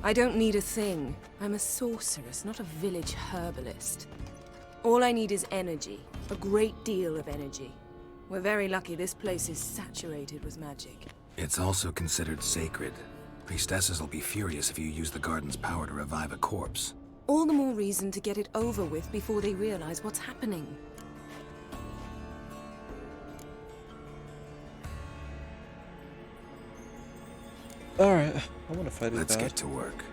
I don't need a thing. I'm a sorceress, not a village herbalist. All I need is energy. A great deal of energy. We're very lucky this place is saturated with magic. It's also considered sacred. Priestesses will be furious if you use the garden's power to revive a corpse. All the more reason to get it over with before they realize what's happening. Alright, I want to fight it. Let's get to work.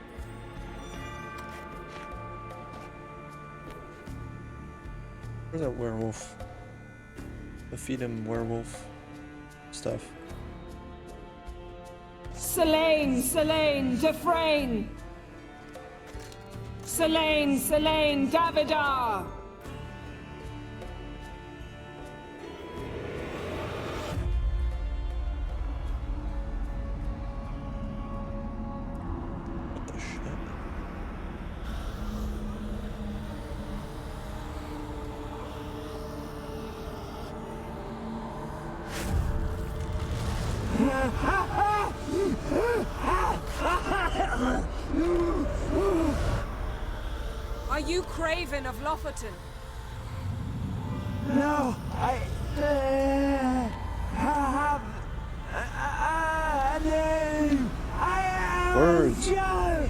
Where's that werewolf? Defeat him, werewolf stuff. Selene, Selene, Defrain! Selene, Selene, Davidar! What the shit? Are you Craven of Lofoten? No, I have a name. I am Words. Joe.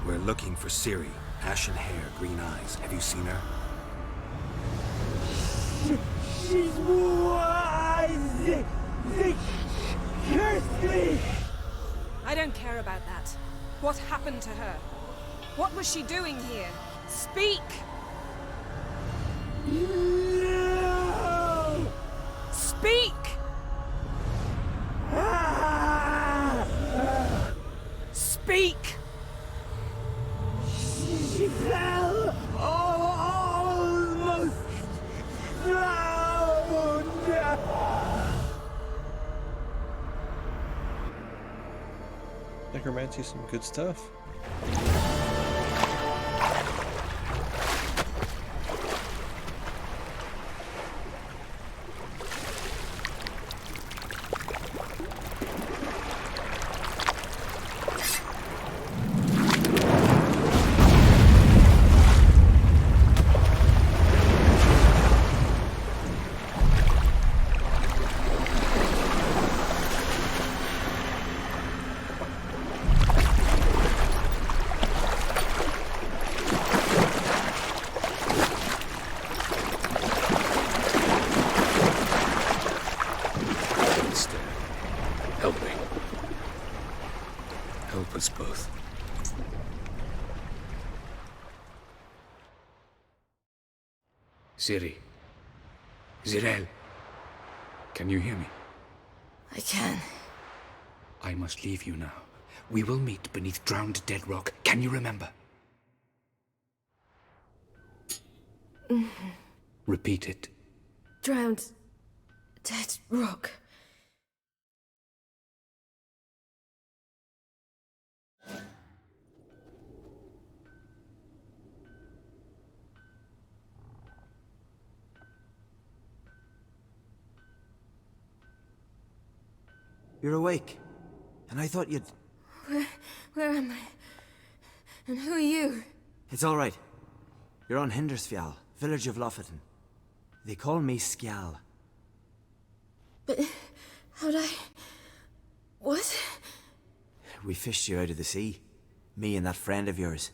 We're looking for Ciri. Ashen hair, green eyes. Have you seen her? She's wise. They cursed me. I don't care about that. What happened to her? What was she doing here? Speak! No. Speak! Speak! She fell almost drowned. Necromancy, some good stuff. Ciri. Zirel. Can you hear me? I can. I must leave you now. We will meet beneath drowned dead rock. Can you remember? Repeat it. Drowned. Dead rock. You're awake. And I thought you'd... Where am I? And who are you? It's all right. You're on Hindersfjall, village of Lofoten. They call me Skjal. But how'd I... What? We fished you out of the sea. Me and that friend of yours.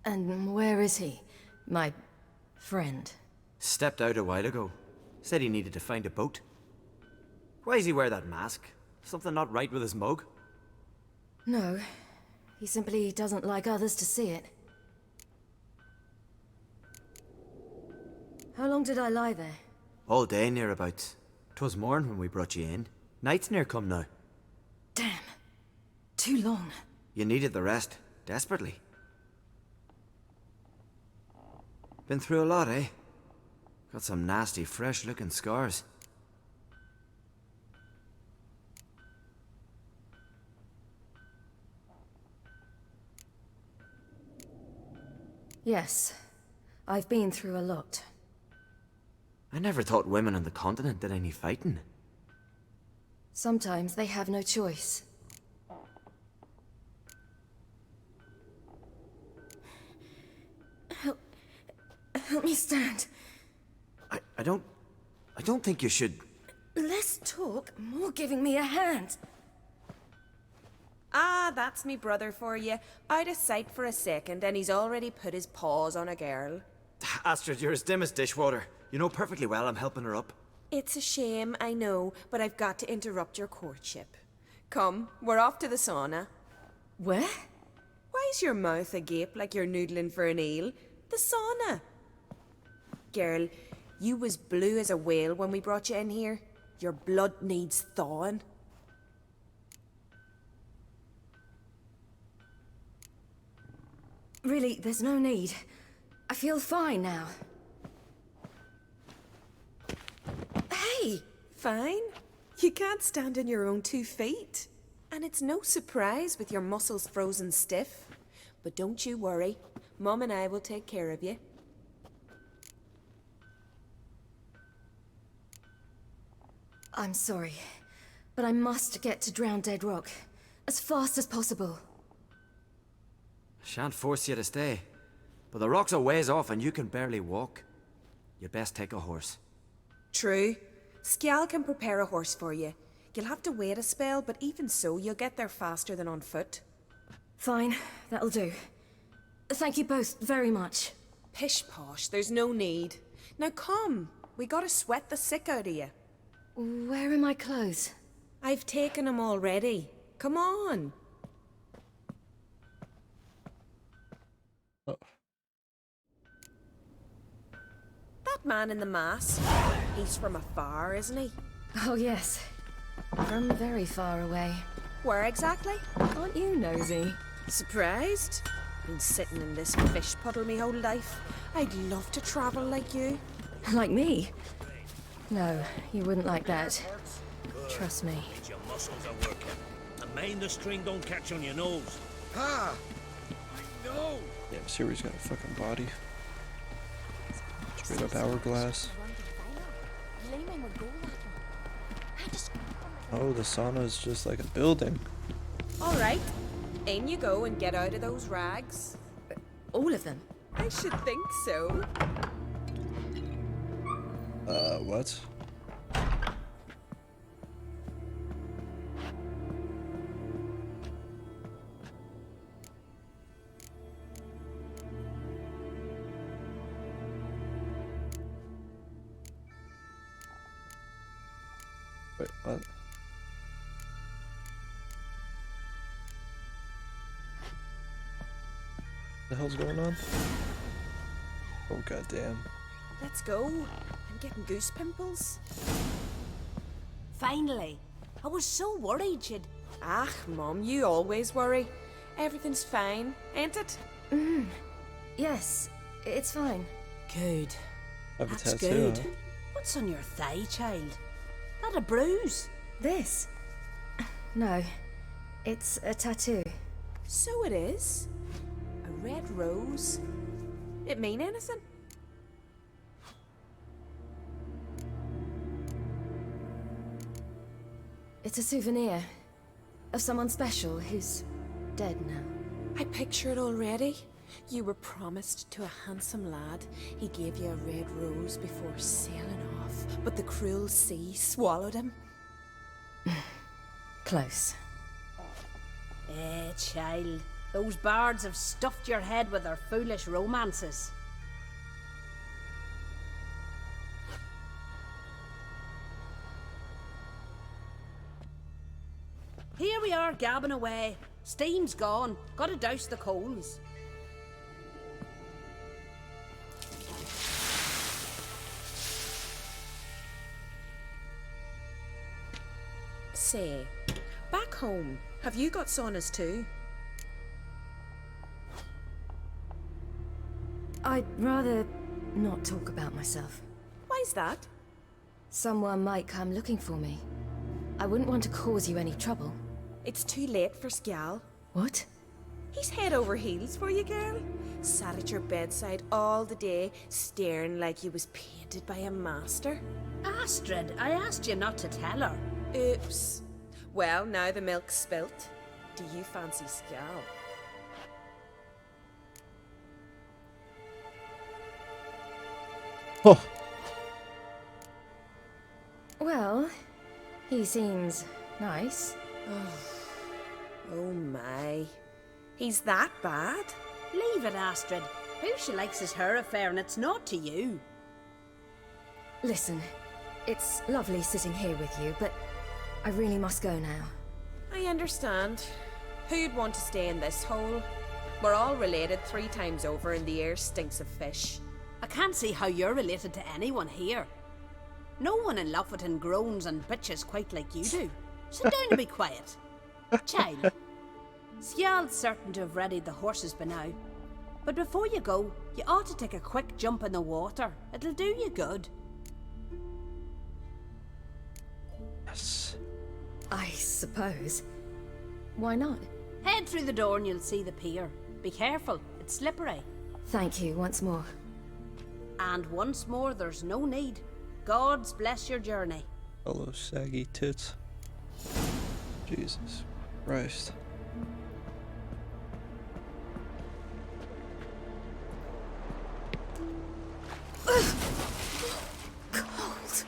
And where is he? My friend. Stepped out a while ago. Said he needed to find a boat. Why does he wear that mask? Something not right with his mug? No. He simply doesn't like others to see it. How long did I lie there? All day nearabouts. 'Twas morn when we brought you in. Night's near come now. Damn. Too long. You needed the rest. Desperately. Been through a lot, eh? Got some nasty, fresh-looking scars. Yes. I've been through a lot. I never thought women on the continent did any fighting. Sometimes they have no choice. Help me stand. I don't think you should... Less talk, more giving me a hand. Ah, that's me brother for you. Out of sight for a second, and he's already put his paws on a girl. Astrid, you're as dim as dishwater. You know perfectly well I'm helping her up. It's a shame, I know, but I've got to interrupt your courtship. Come, we're off to the sauna. Where? Why's your mouth agape like you're noodling for an eel? The sauna. Girl, you was blue as a whale when we brought you in here. Your blood needs thawing. Really, there's no need. I feel fine now. Hey, fine. You can't stand on your own 2 feet. And it's no surprise with your muscles frozen stiff. But don't you worry. Mum and I will take care of you. I'm sorry, but I must get to Drowned Dead Rock as fast as possible. Shan't force you to stay. But the rock's a ways off and you can barely walk. You'd best take a horse. True. Skjal can prepare a horse for you. You'll have to wait a spell, but even so, you'll get there faster than on foot. Fine, that'll do. Thank you both very much. Pish-posh, there's no need. Now come, we gotta sweat the sick out of you. Where are my clothes? I've taken them already. Come on. Oh. That man in the mask, he's from afar, isn't he? Oh yes, from very far away. Where exactly? Aren't you nosy? Surprised? Been sitting in this fish puddle me whole life. I'd love to travel like you. Like me? No, you wouldn't like that. Trust me. Your muscles are working. And mind the string don't catch on your nose. Ah! I know! Yeah, Ciri's got a fucking body. Straight up hourglass. Oh, the sauna is just like a building. Alright, in you go and get out of those rags. All of them? I should think so. What? Wait, what? The hell's going on? Oh goddamn. Let's go. I'm getting goose pimples. Finally. I was so worried you'd... Ah, Mum, you always worry. Everything's fine, ain't it? Yes, it's fine. Good. I have a That's tattoo, good. huh? What's on your thigh, child? That a bruise? This? No, it's a tattoo. So it is. A red rose. It mean anything? It's a souvenir of someone special who's dead now. I picture it already. You were promised to a handsome lad. He gave you a red rose before sailing off, but the cruel sea swallowed him. Close. Child. Those bards have stuffed your head with their foolish romances. Here we are, gabbing away. Steam's gone. Gotta douse the coals. Say, back home, have you got saunas too? I'd rather not talk about myself. Why's that? Someone might come looking for me. I wouldn't want to cause you any trouble. It's too late for Skjal. What? He's head over heels for you, girl. Sat at your bedside all the day, staring like you was painted by a master. Astrid, I asked you not to tell her. Oops. Well, now the milk's spilt. Do you fancy Skjal? Oh. Well, he seems nice. Oh my. He's that bad? Leave it, Astrid. Who she likes is her affair, and it's not to you. Listen, it's lovely sitting here with you, but I really must go now. I understand. Who'd want to stay in this hole? We're all related 3 times over and the air stinks of fish. I can't see how you're related to anyone here. No one in Lofferton groans and bitches quite like you do. Sit down and be quiet. Child, Skjal's certain to have readied the horses by now. But before you go, you ought to take a quick jump in the water. It'll do you good. Yes. I suppose. Why not? Head through the door and you'll see the pier. Be careful, it's slippery. Thank you once more. And once more, there's no need. God's bless your journey. Hello, saggy tits. Jesus Christ. Cold.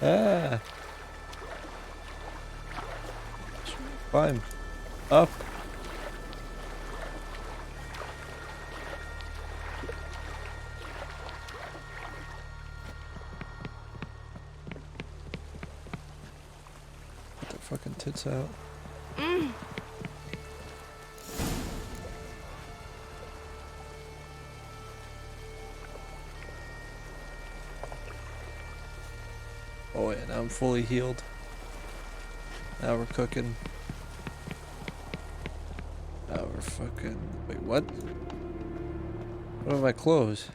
Ah. Climb up. Get the fucking tits out. Oh yeah, now I'm fully healed. Now we're cooking. Now we're fucking... Wait, what? What are my clothes?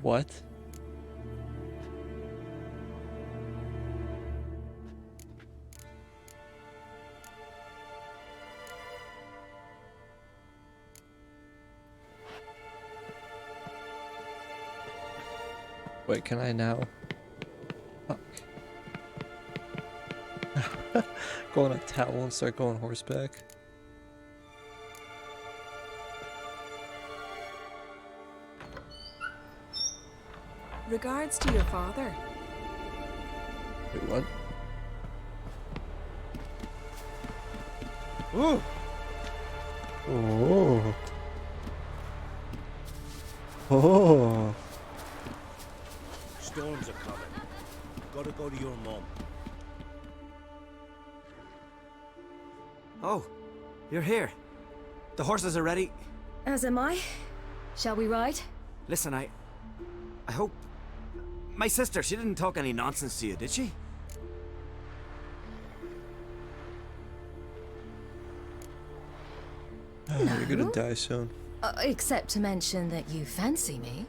What? Wait, can I now? Fuck. Go on a towel and start going horseback. Regards to your father. Wait, what? Ooh. Oh. Oh. Storms are coming. Gotta go to your mom. Oh, you're here. The horses are ready. As am I. Shall we ride? Listen, I hope... My sister, she didn't talk any nonsense to you, did she? No. You're gonna die soon. Except to mention that you fancy me.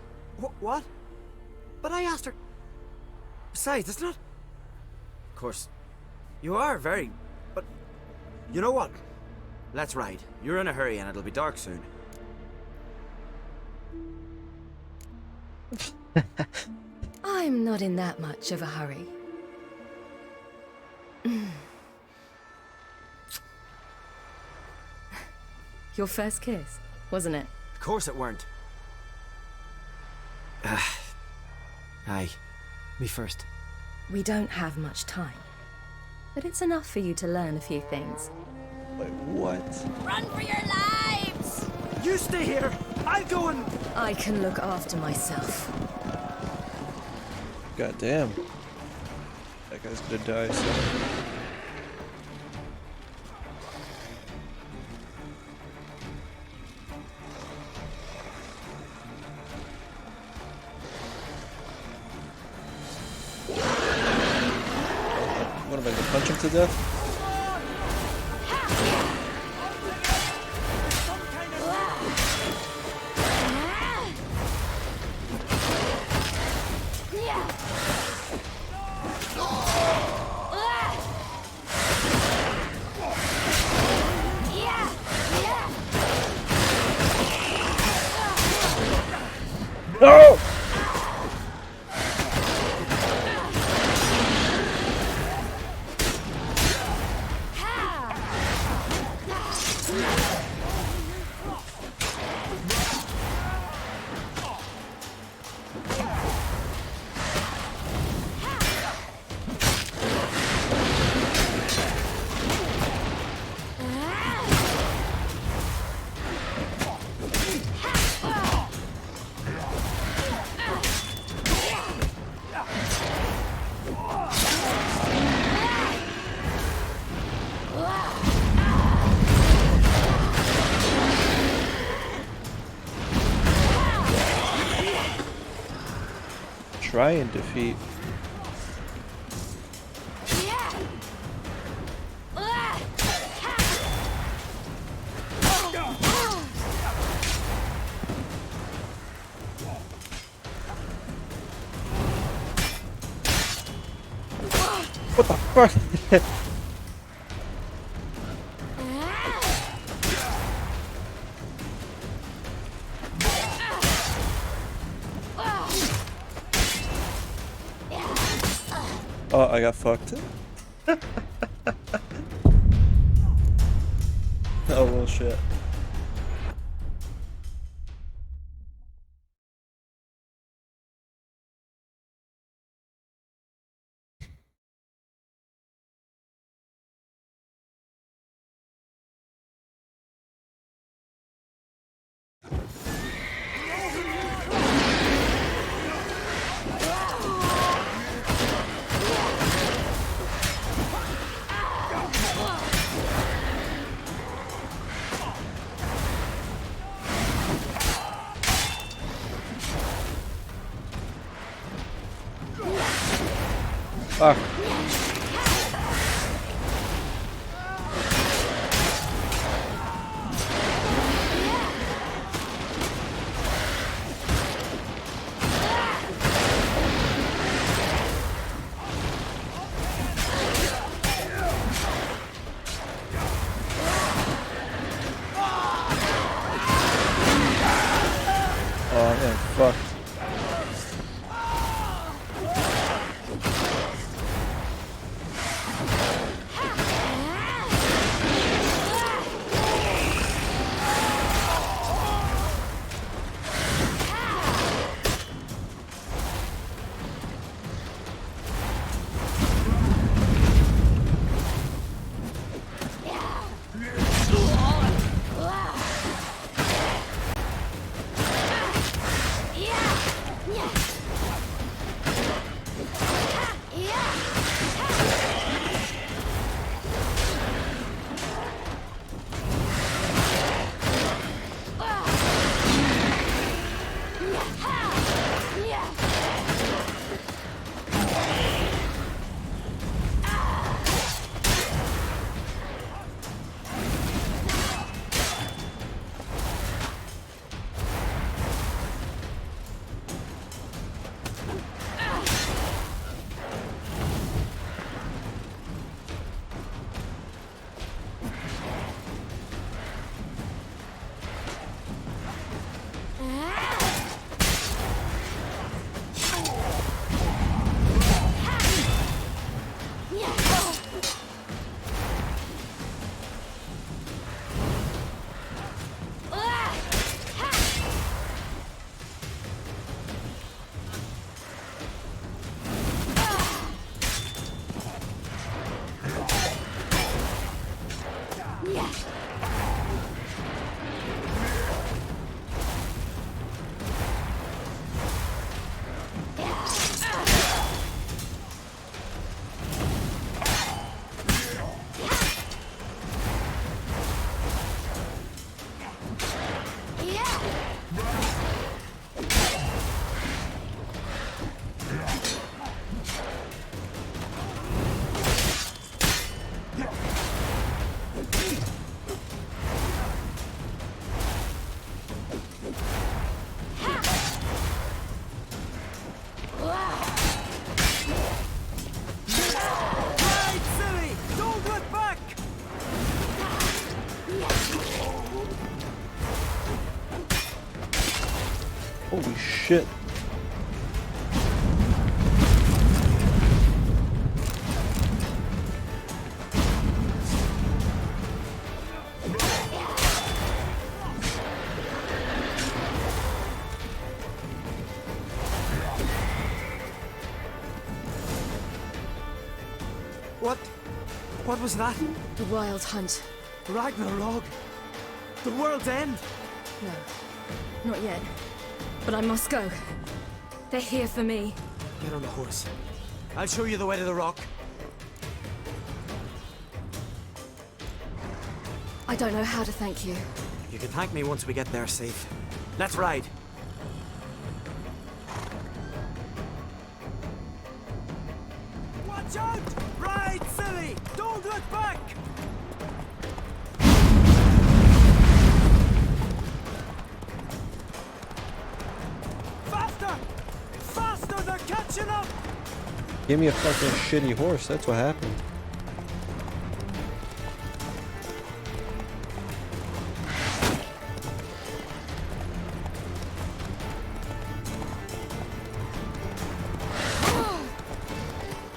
What? But I asked her... Besides, it's not... Of course, you are very... But... You know what? Let's ride. You're in a hurry and it'll be dark soon. I'm not in that much of a hurry. Your first kiss, wasn't it? Of course it weren't. Aye. Me first. We don't have much time. But it's enough for you to learn a few things. Wait, what? Run for your lives! You stay here! I'll go and... I can look after myself. God damn. That guy's gonna die soon. What am I gonna punch him to death? No! Try and defeat. What the fuck? Oh, I got fucked. Oh well, shit. Fuck. Oh man, fuck. Holy shit. What was that? The Wild Hunt. Ragnarok? The world's end? No, not yet. But I must go. They're here for me. Get on the horse. I'll show you the way to the rock. I don't know how to thank you. You can thank me once we get there safe. Let's ride. Watch out! Ride, silly! Don't look back! Faster! Faster! They're catching up! Give me a fucking shitty horse, that's what happened.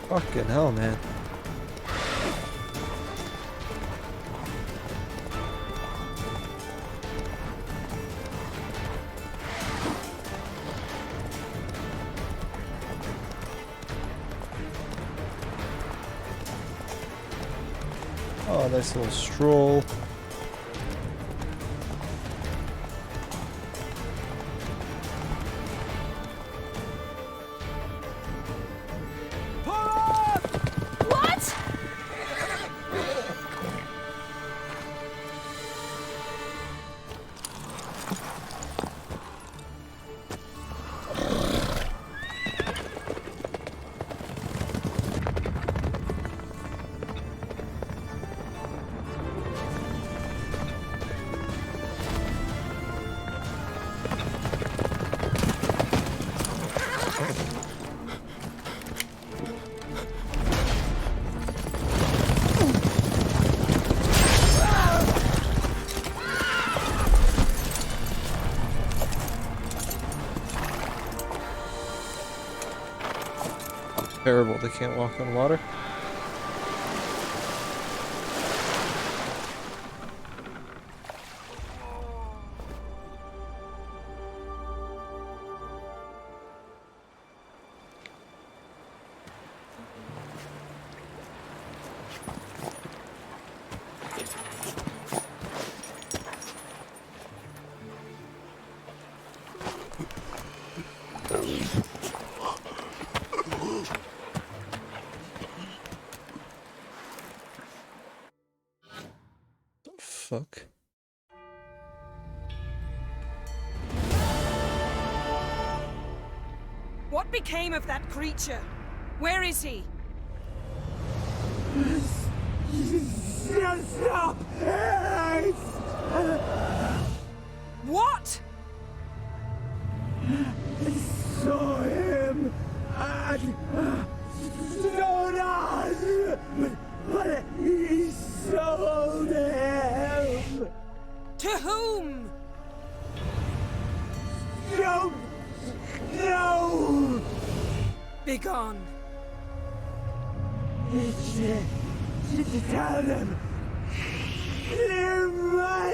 Fucking hell, man. Oh, nice little stroll. Terrible, they can't walk on water. Fuck. What became of that creature? Where is he? Stop! What? I saw him at Stonas, but he sold him. To whom? Don't know. Begone. Tell them. Clear my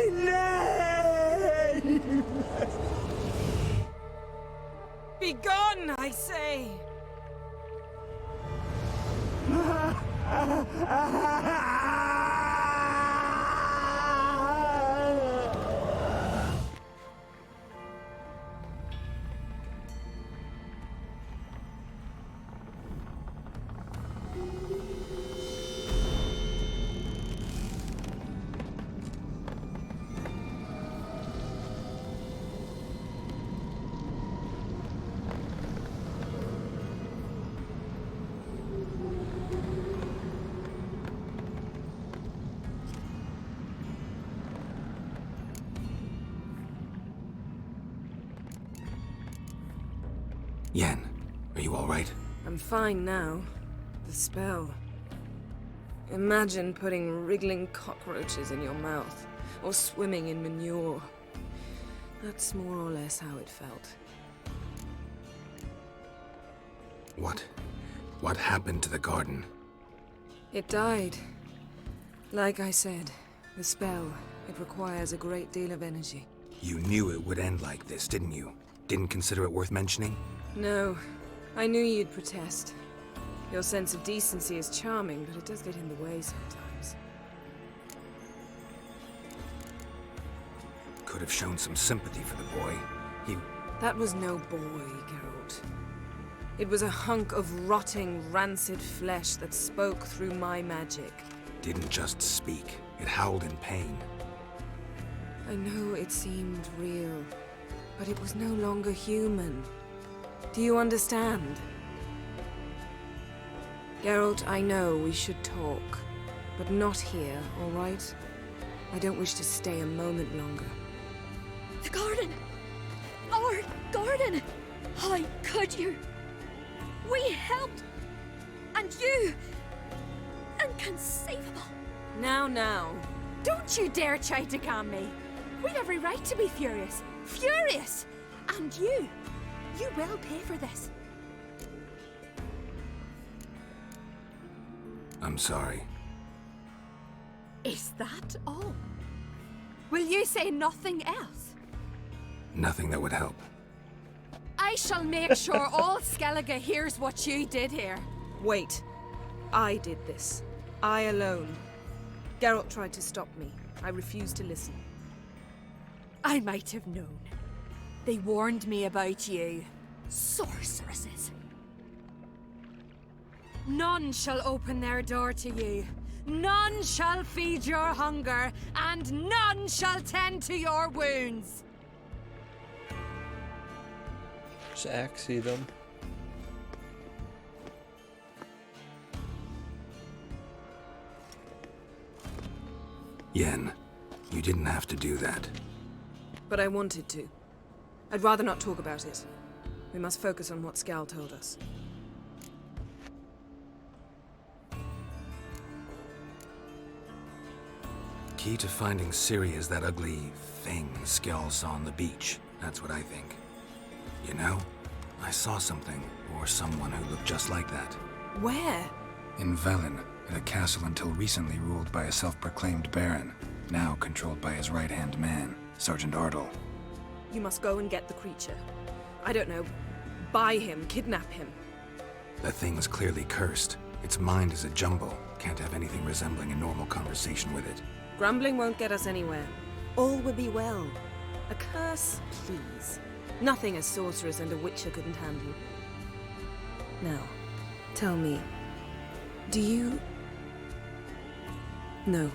name. Begone, I say. Yen, are you all right? I'm fine now. The spell. Imagine putting wriggling cockroaches in your mouth, or swimming in manure. That's more or less how it felt. What happened to the garden? It died. Like I said, the spell, it requires a great deal of energy. You knew it would end like this, didn't you? Didn't consider it worth mentioning? No, I knew you'd protest. Your sense of decency is charming, but it does get in the way sometimes. Could have shown some sympathy for the boy. That was no boy, Geralt. It was a hunk of rotting, rancid flesh that spoke through my magic. Didn't just speak. It howled in pain. I know it seemed real, but it was no longer human. Do you understand? Geralt, I know we should talk, but not here, all right? I don't wish to stay a moment longer. The garden! Our garden! How could you? We helped! And you! Inconceivable! Now. Don't you dare try to calm me. We've every right to be furious. Furious! And you will pay for this. I'm sorry. Is that all? Will you say nothing else? Nothing that would help. I shall make sure all Skellige hears what you did here. Wait. I did this. I alone. Geralt tried to stop me. I refused to listen. I might have known. They warned me about you. Sorceresses. None shall open their door to you. None shall feed your hunger, and none shall tend to your wounds. Just axie them. Yen, you didn't have to do that. But I wanted to. I'd rather not talk about it. We must focus on what Scal told us. Key to finding Ciri is that ugly thing Skell saw on the beach. That's what I think. You know, I saw something, or someone who looked just like that. Where? In Velen, in a castle until recently ruled by a self-proclaimed baron, now controlled by his right-hand man, Sergeant Ardle. You must go and get the creature. I don't know, buy him, kidnap him. The thing's clearly cursed. Its mind is a jumble. Can't have anything resembling a normal conversation with it. Grumbling won't get us anywhere. All will be well. A curse, please. Nothing a sorceress and a witcher couldn't handle. Now, tell me, do you... No,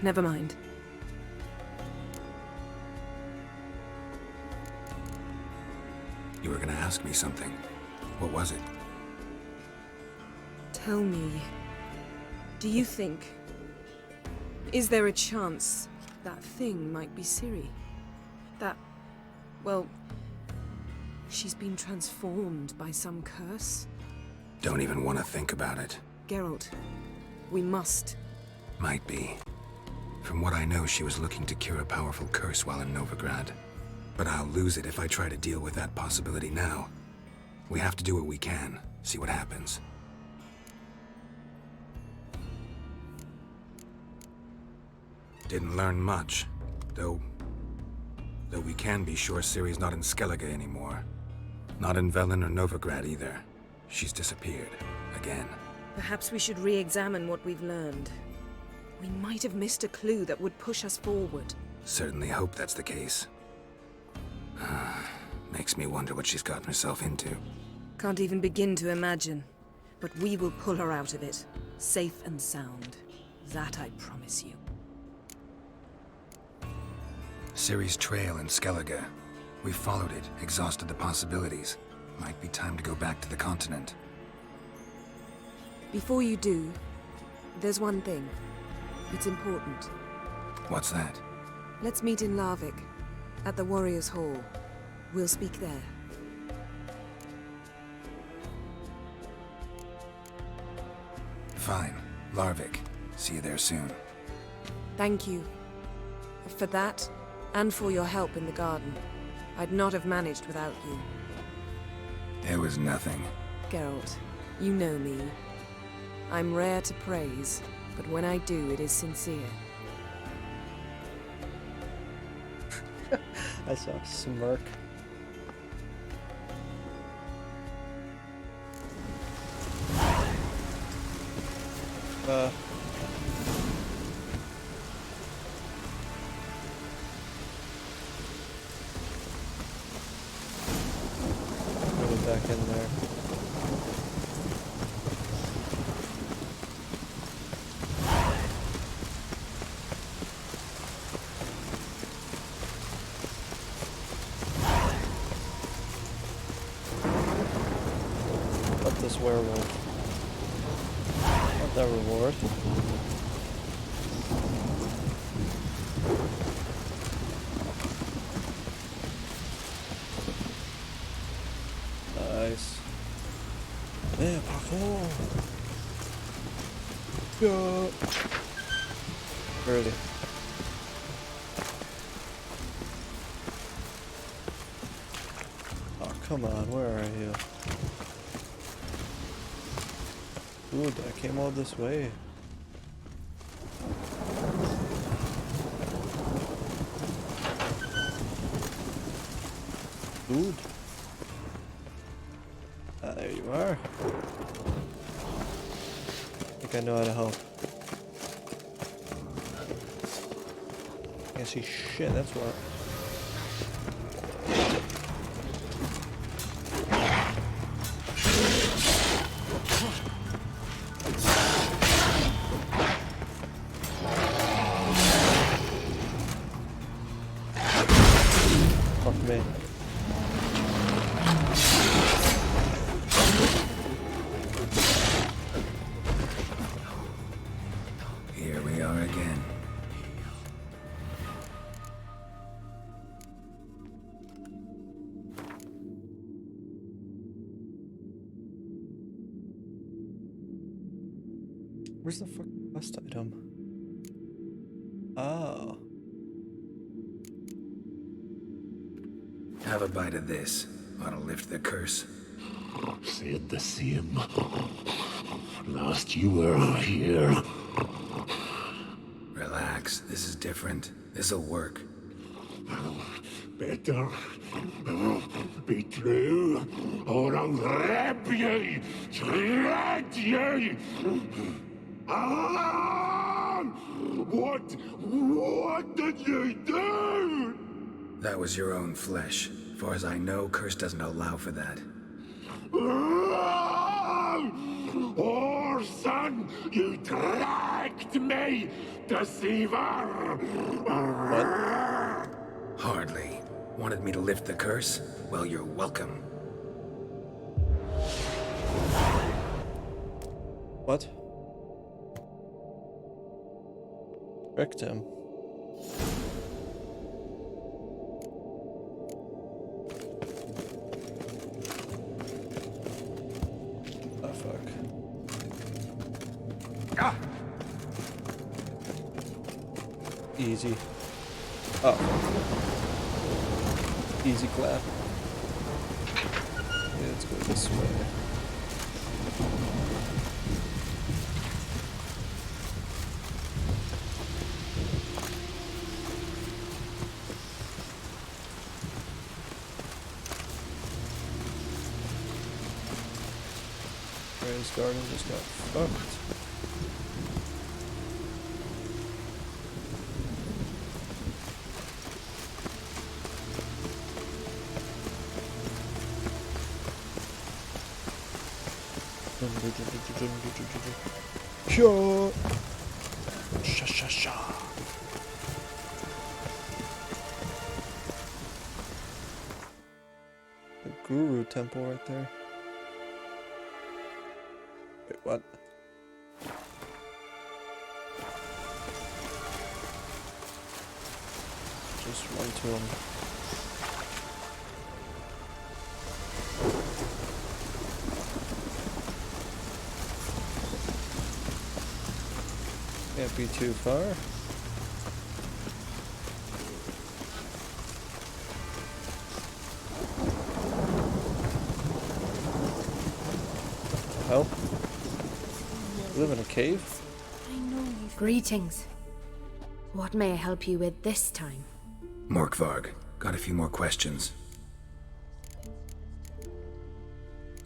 never mind. You were gonna ask me something. What was it? Tell me, do you think... Is there a chance that thing might be Ciri? That... well... she's been transformed by some curse? Don't even want to think about it. Geralt, we must. Might be. From what I know, she was looking to cure a powerful curse while in Novigrad. But I'll lose it if I try to deal with that possibility now. We have to do what we can, see what happens. Didn't learn much, though we can be sure Ciri's not in Skellige anymore. Not in Velen or Novigrad either. She's disappeared. Again. Perhaps we should re-examine what we've learned. We might have missed a clue that would push us forward. Certainly hope that's the case. Makes me wonder what she's gotten herself into. Can't even begin to imagine. But we will pull her out of it. Safe and sound. That I promise you. Ciri's trail in Skellige. We followed it, exhausted the possibilities. Might be time to go back to the continent. Before you do, there's one thing. It's important. What's that? Let's meet in Larvik, at the Warriors' Hall. We'll speak there. Fine. Larvik. See you there soon. Thank you. For that, and for your help in the garden. I'd not have managed without you. There was nothing. Geralt, You know me. I'm rare to praise, but when I do, it is sincere. I saw a smirk. Put it back in there. What this werewolf? Want that reward? Nice. Yeah, parkour. Go. Where is he? Oh, come on, where are you? Dude, I came all this way. Dude. Ah, there you are. I think I know how to help. Can't see shit, that's what. Fuck me. Here we are again. Where's the fuck quest item? Oh. Have a bite of this. Ought to lift the curse. Said the same. Last you were here. Relax. This is different. This'll work. Better be true, or I'll rip ye, shred ye. Ah! What did you do? That was your own flesh. As far as I know, curse doesn't allow for that. Orson, you tracked me, deceiver! Hardly. Wanted me to lift the curse? Well, you're welcome. What? Tricked him. Oh fuck. Ah! Easy. Oh. Easy clap. Yeah, let's go this way. Ray's garden just got fucked. Sure. Sha. The Guru Temple right there. Wait, what? Just run to him. Can't be too far. Well. in a cave? Greetings. What may I help you with this time? Morkvarg, got a few more questions.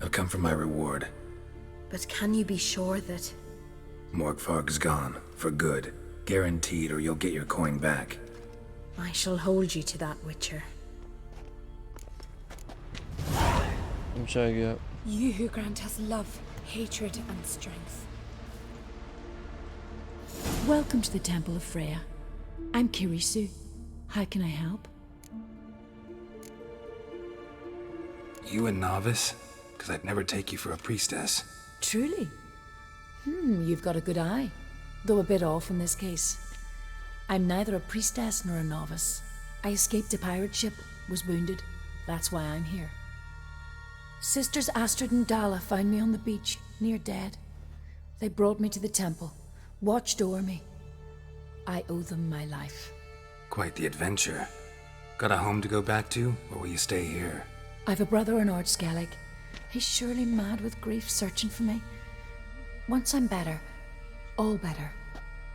I've come for my reward. But can you be sure that... Morkvarg's gone, for good. Guaranteed, or you'll get your coin back. I shall hold you to that, Witcher. I'm trying to get... You who grant us love, hatred, and strength. Welcome to the Temple of Freya. I'm Ciri. How can I help? You a novice? Because I'd never take you for a priestess. Truly? You've got a good eye. Though a bit off in this case. I'm neither a priestess nor a novice. I escaped a pirate ship, was wounded. That's why I'm here. Sisters Astrid and Dala found me on the beach, near dead. They brought me to the temple, watched over me. I owe them my life. Quite the adventure. Got a home to go back to, or will you stay here? I've a brother in Ard Skellig. He's surely mad with grief searching for me. Once I'm better, all better,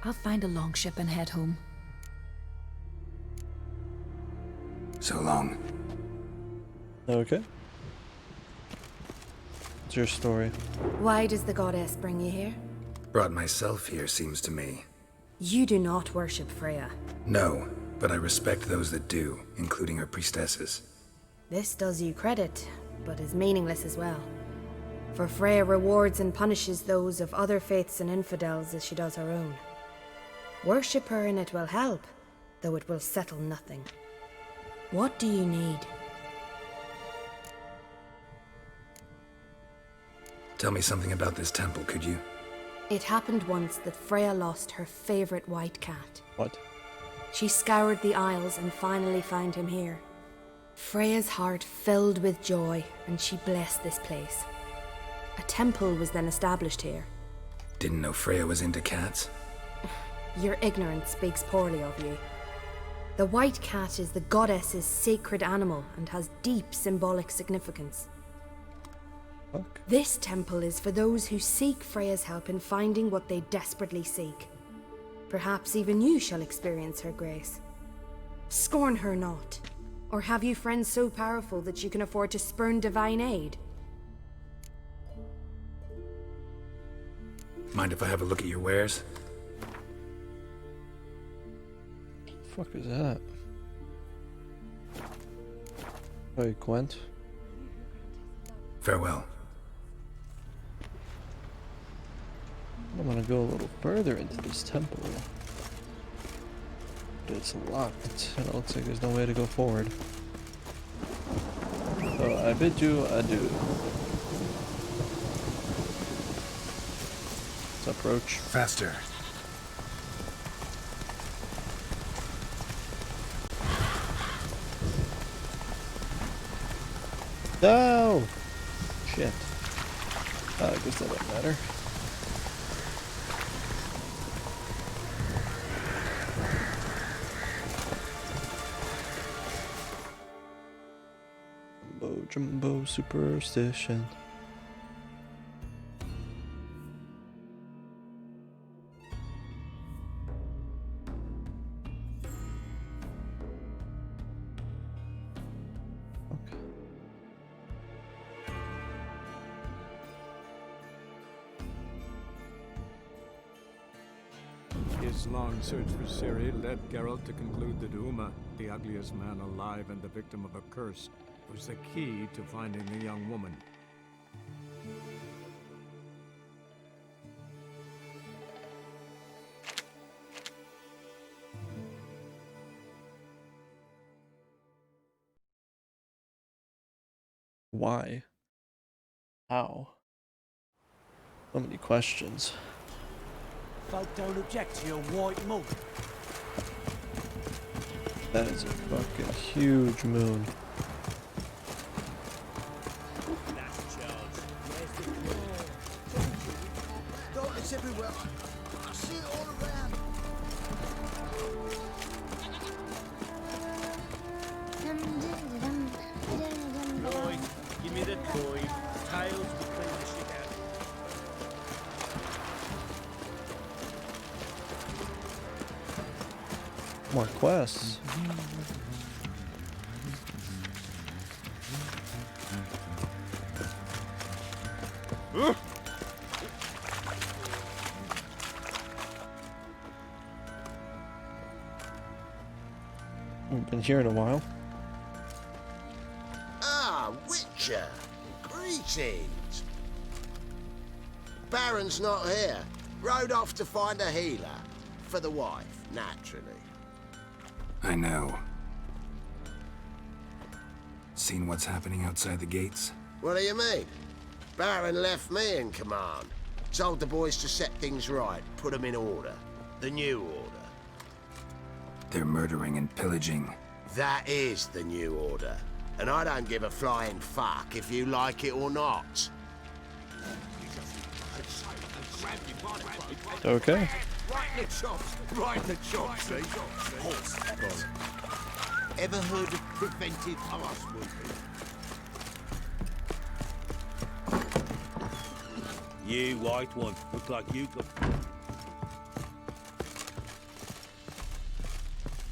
I'll find a longship and head home. So long. Okay. What's your story? Why does the goddess bring you here? Brought myself here, seems to me. You do not worship Freya. No, but I respect those that do, including her priestesses. This does you credit, but is meaningless as well. For Freya rewards and punishes those of other faiths and infidels as she does her own. Worship her and it will help, though it will settle nothing. What do you need? Tell me something about this temple, could you? It happened once that Freya lost her favorite white cat. What? She scoured the Isles and finally found him here. Freya's heart filled with joy, and she blessed this place. A temple was then established here. Didn't know Freya was into cats? Your ignorance speaks poorly of you. The white cat is the goddess's sacred animal and has deep symbolic significance. Fuck. This temple is for those who seek Freya's help in finding what they desperately seek. Perhaps even you shall experience her grace. Scorn her not. Or have you friends so powerful that you can afford to spurn divine aid? Mind if I have a look at your wares? The fuck is that? Hey, Gwent. Farewell. I'm gonna go a little further into this temple. But it's locked, and it looks like there's no way to go forward. So I bid you adieu. Let's approach. Faster. No! Shit. I guess that doesn't matter. Jumbo superstition. His long search for Ciri led Geralt to conclude that Uma, the ugliest man alive and the victim of a curse, was the key to finding the young woman. Why? How? So many questions. Folk don't object to your white mug. That is a fucking huge moon. Darkness everywhere. I see it all around. Right, give me the toy. Tails will clean the shit out. More quests. We've been here in a while. Ah, Witcher. Greetings. Baron's not here. Rode off to find a healer. For the wife, naturally. I know. Seen what's happening outside the gates? What do you mean? Baron left me in command. Told the boys to set things right, put them in order. The new order. They're murdering and pillaging. That is the new order. And I don't give a flying fuck if you like it or not. Okay. Right in the chops. Right in the chops, see? Horse. Ever heard of preventive arse whooping? You white one. Look like you got...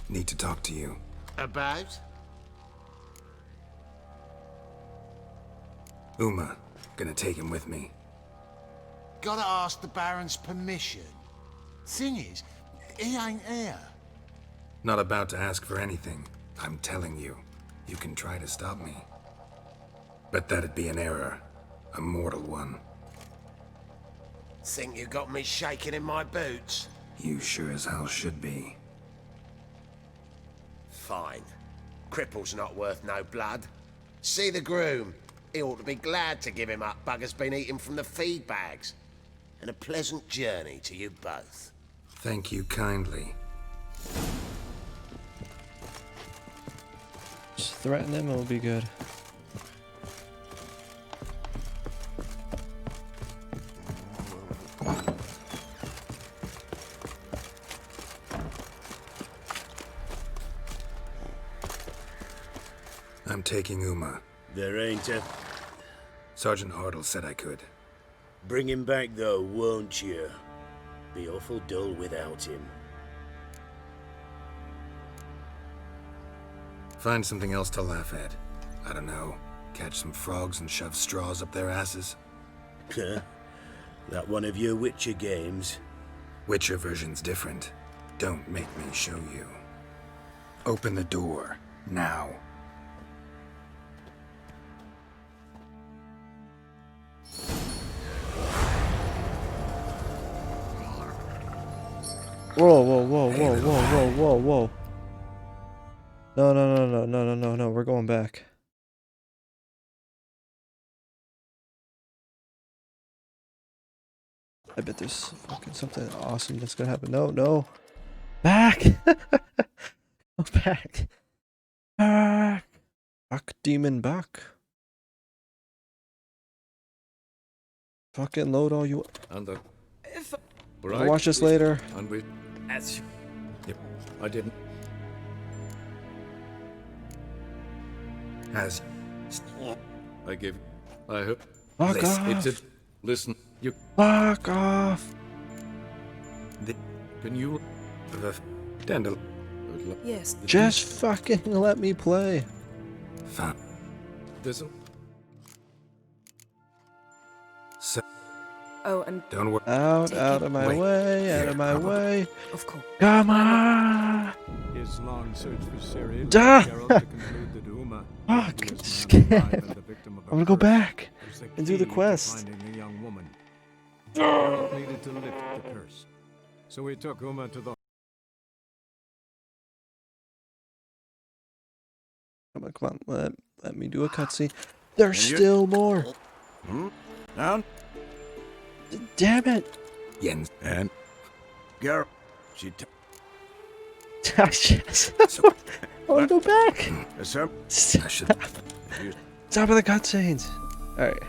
Need to talk to you. About? Uma. Gonna take him with me. Gotta ask the Baron's permission. Thing is, he ain't here. Not about to ask for anything. I'm telling you. You can try to stop me. But that'd be an error. A mortal one. Think you got me shaking in my boots? You sure as hell should be. Fine. Cripple's not worth no blood. See the groom. He ought to be glad to give him up. Bugger's been eating from the feed bags. And a pleasant journey to you both. Thank you kindly. Just threaten them, it'll be good. I'm taking Uma. There ain't a... Sergeant Hartle said I could. Bring him back though, won't you? Be awful dull without him. Find something else to laugh at. I don't know. Catch some frogs and shove straws up their asses. That one of your Witcher games? Witcher version's different. Don't make me show you. Open the door. Now. Whoa, whoa, whoa, whoa, whoa, whoa, whoa, whoa. No, no, no, no, no, no, no, no, we're going back. I bet there's fucking something awesome that's gonna happen. No, no. Back! Go back. Back. Back, demon, back. Fucking load all you... And the... I'll watch this later. And we... That's... Yep, I didn't. As... I gave... I hope... Fuck Listen. off. It's it. Listen, you... Fuck off. Can you... The... Dandel... Yes. Just fucking let me play. Fun. This... So... Oh, and Don't worry. Out of my Wait. way, out Here, of my I'll- way. of course. Come on! His long search for Ciri led Duh. Geralt to conclude that Uma, Fuck, the I'm useless scared. man alive and the victim of a I'm gonna go curse, back was the and do the key to quest. finding the young woman. Geralt needed to lift the curse. So he took Uma to the... Come on, let me do a cutscene. There's still more. Down. Damn it! Jens. And... Geralt. She... I wanna go back. Sir? I should... Stop with the cutscenes. Alright.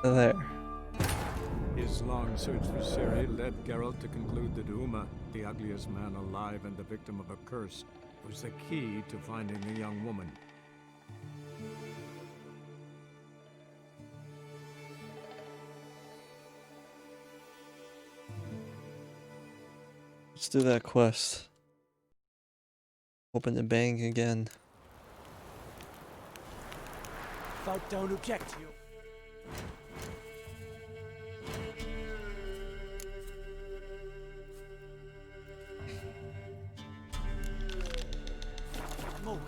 There. His long search for Ciri led Geralt to conclude that Uma, the ugliest man alive and the victim of a curse, was the key to finding the young woman. Let's do that quest. Open the bank again. Folk don't object to you. Smoke.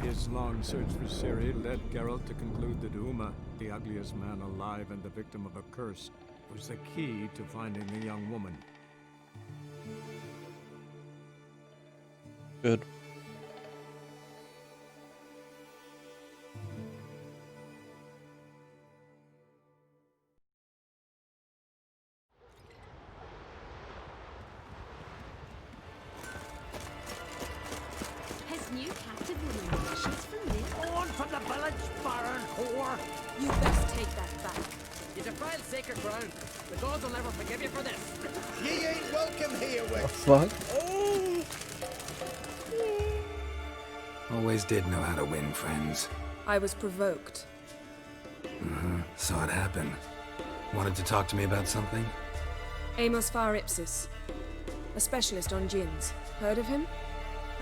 His long search for Ciri led Geralt to conclude that Uma, the ugliest man alive and the victim of a curse, was the key to finding the young woman. Good. His new captive woman wishes from me. On from the village, baron whore! You best take that back. You defiled sacred ground. The gods will never forgive you for this. Ye ain't welcome here, The fuck? Always did know how to win, friends. I was provoked. Saw it happen. Wanted to talk to me about something? Amos Far Ipsis, a specialist on djinns. Heard of him?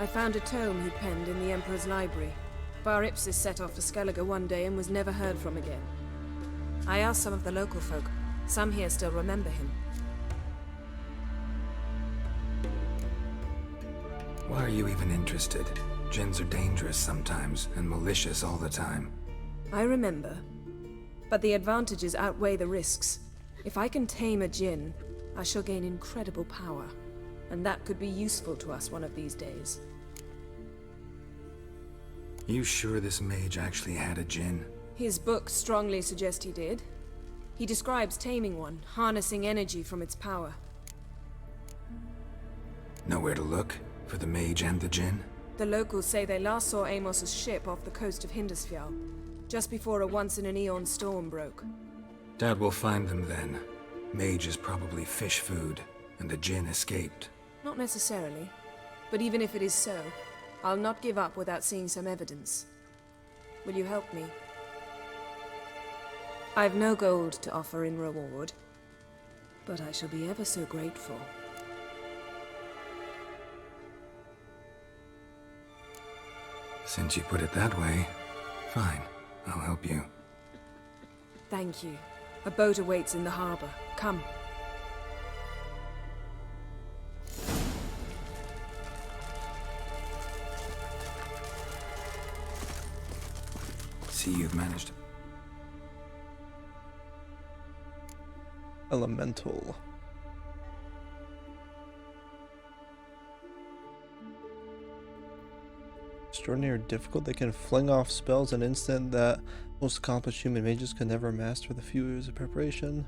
I found a tome he'd penned in the Emperor's library. Far Ipsis set off for Skellige one day and was never heard from again. I asked some of the local folk. Some here still remember him. Why are you even interested? Djinns are dangerous sometimes, and malicious all the time. I remember. But the advantages outweigh the risks. If I can tame a djinn, I shall gain incredible power. And that could be useful to us one of these days. You sure this mage actually had a djinn? His books strongly suggest he did. He describes taming one, harnessing energy from its power. Nowhere to look for the mage and the djinn? The locals say they last saw Amos's ship off the coast of Hindisfjall, just before a once-in-an-eon storm broke. Doubt we'll find them then. Mage is probably fish food, and the djinn escaped. Not necessarily. But even if it is so, I'll not give up without seeing some evidence. Will you help me? I've no gold to offer in reward, but I shall be ever so grateful. Since you put it that way, fine. I'll help you. Thank you. A boat awaits in the harbor. Come. See, you've managed to... Elemental. Extraordinary difficult. They can fling off spells an instant that most accomplished human mages could never master with a few years of preparation.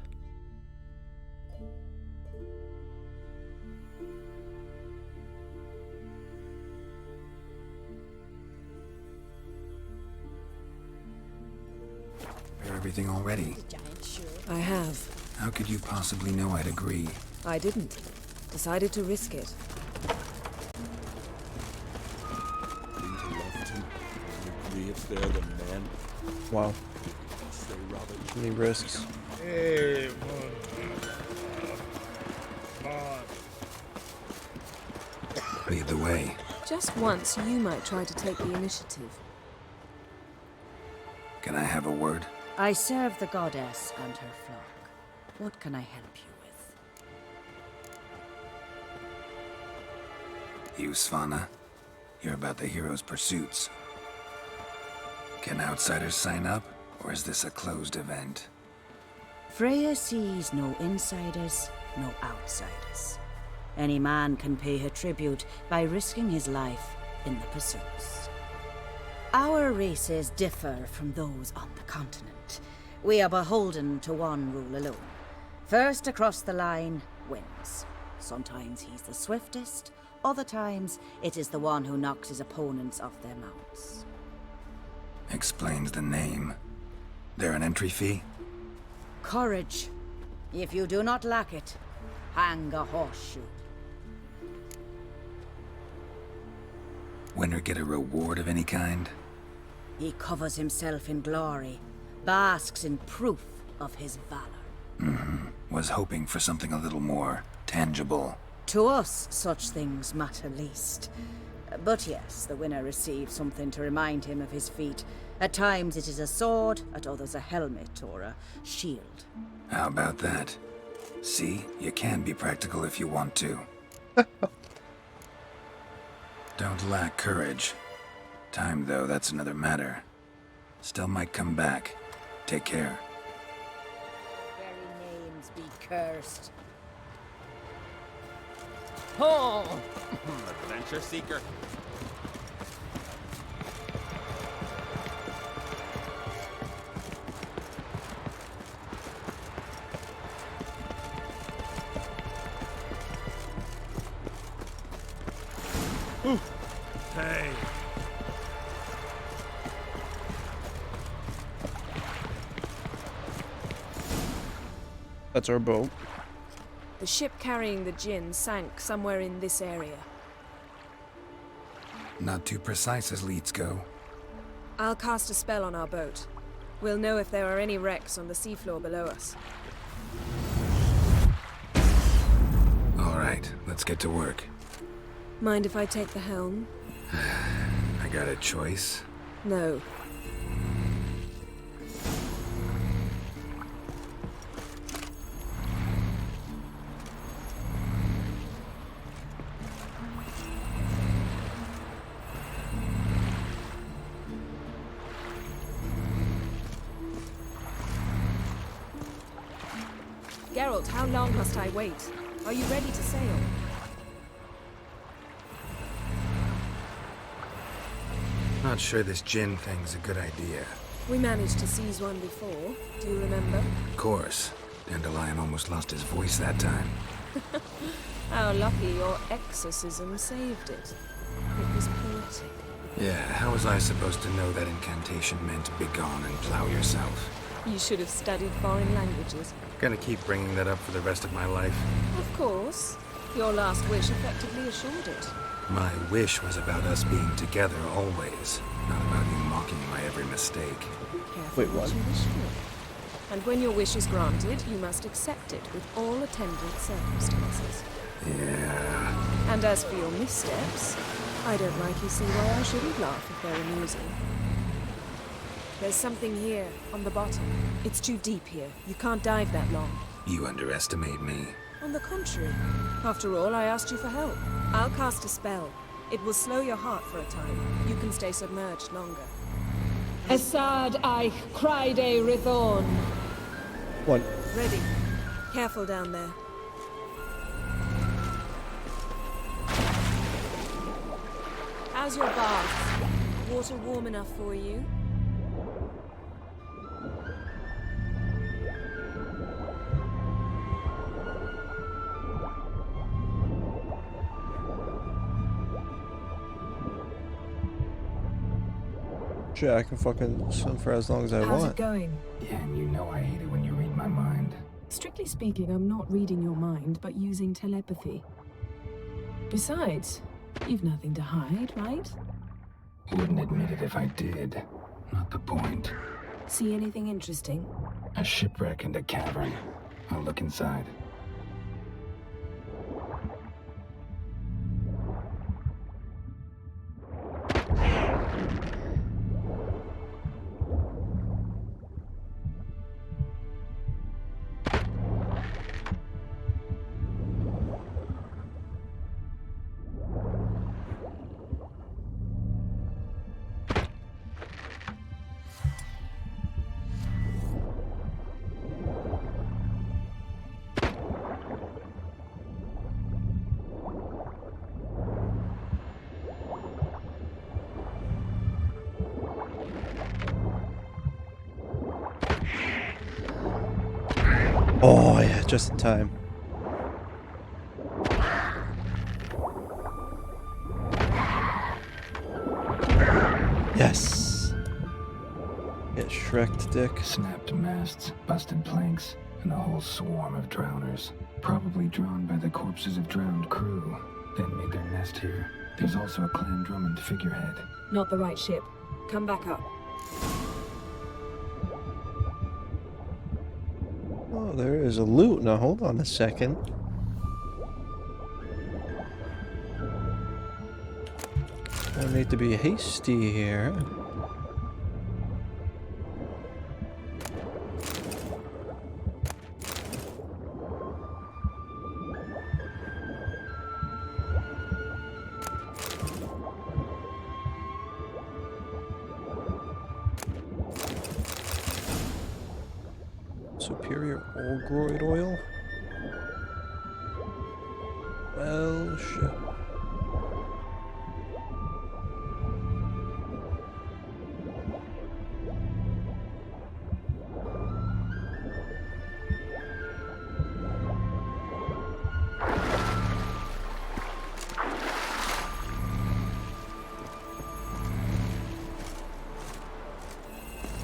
Prepare everything already? I have. How could you possibly know I'd agree? I didn't. Decided to risk it. If they're the men. Wow. Many risks. Hey, Lead the way. Just once, you might try to take the initiative. Can I have a word? I serve the goddess and her flock. What can I help you with? You, Svanna. You're about the hero's pursuits. Can outsiders sign up, or is this a closed event? Freya sees no insiders, no outsiders. Any man can pay her tribute by risking his life in the pursuits. Our races differ from those on the continent. We are beholden to one rule alone. First across the line wins. Sometimes he's the swiftest, other times it is the one who knocks his opponents off their mounts. Explains the name. There an entry fee? Courage. If you do not lack it, hang a horseshoe. Winner get a reward of any kind? He covers himself in glory, basks in proof of his valor. Was hoping for something a little more tangible. To us, such things matter least. But yes, the winner receives something to remind him of his feat. At times it is a sword, at others a helmet or a shield. How about that? See, you can be practical if you want to. Don't lack courage. Time, though, that's another matter. Still might come back. Take care. Very names be cursed. Oh! Adventure seeker. Hey. That's our boat. The ship carrying the gin sank somewhere in this area. Not too precise as leads go. I'll cast a spell on our boat. We'll know if there are any wrecks on the seafloor below us. All right, let's get to work. Mind if I take the helm? I got a choice. No. Geralt, how long must I wait? Are you ready to sail? Not sure this gin thing's a good idea. We managed to seize one before. Do you remember? Of course. Dandelion almost lost his voice that time. How lucky your exorcism saved it. It was poetic. Yeah, how was I supposed to know that incantation meant begone and plow yourself? You should have studied foreign languages. Gonna keep bringing that up for the rest of my life. Of course. Your last wish effectively assured it. My wish was about us being together always, not about you mocking my every mistake. Careful what you wish for. And when your wish is granted, you must accept it with all attendant circumstances. Yeah. And as for your missteps, I don't rightly see why I shouldn't laugh if they're amusing. There's something here, on the bottom. It's too deep here. You can't dive that long. You underestimate me. On the contrary. After all, I asked you for help. I'll cast a spell. It will slow your heart for a time. You can stay submerged longer. Assad I cried a Rithorn. What? Ready. Careful down there. How's your bath? Water warm enough for you? Shit, I can fucking swim for as long as I How's want. it going? Yeah, and you know I hate it when you read my mind. Strictly speaking, I'm not reading your mind, but using telepathy. Besides, you've nothing to hide, right? Wouldn't admit it if I did. Not the point. See anything interesting? A shipwreck and a cavern. I'll look inside. Oh yeah, just in time. Yes. Get Shrek'd, dick. Snapped masts, busted planks, and a whole swarm of drowners. Probably drawn by the corpses of drowned crew. then made their nest here. There's also a Clan Drummond figurehead. Not the right ship. Come back up. Oh, there is a loot. Now hold on a second. I need to be hasty here. Superior Olgroid oil? Well, shit.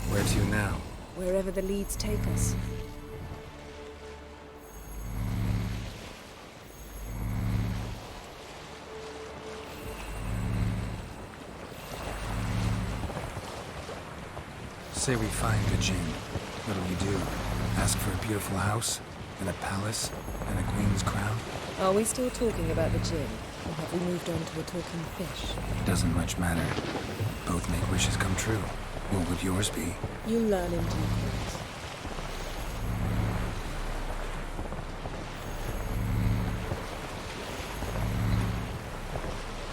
Where to now? Wherever the leads take us. Say we find a djinn. What'll we do? Ask for a beautiful house? And a palace? And a queen's crown? Are we still talking about the djinn? Or have we moved on to a talking fish? Doesn't much matter. Both make wishes come true. What would yours be? You'll learn in due course.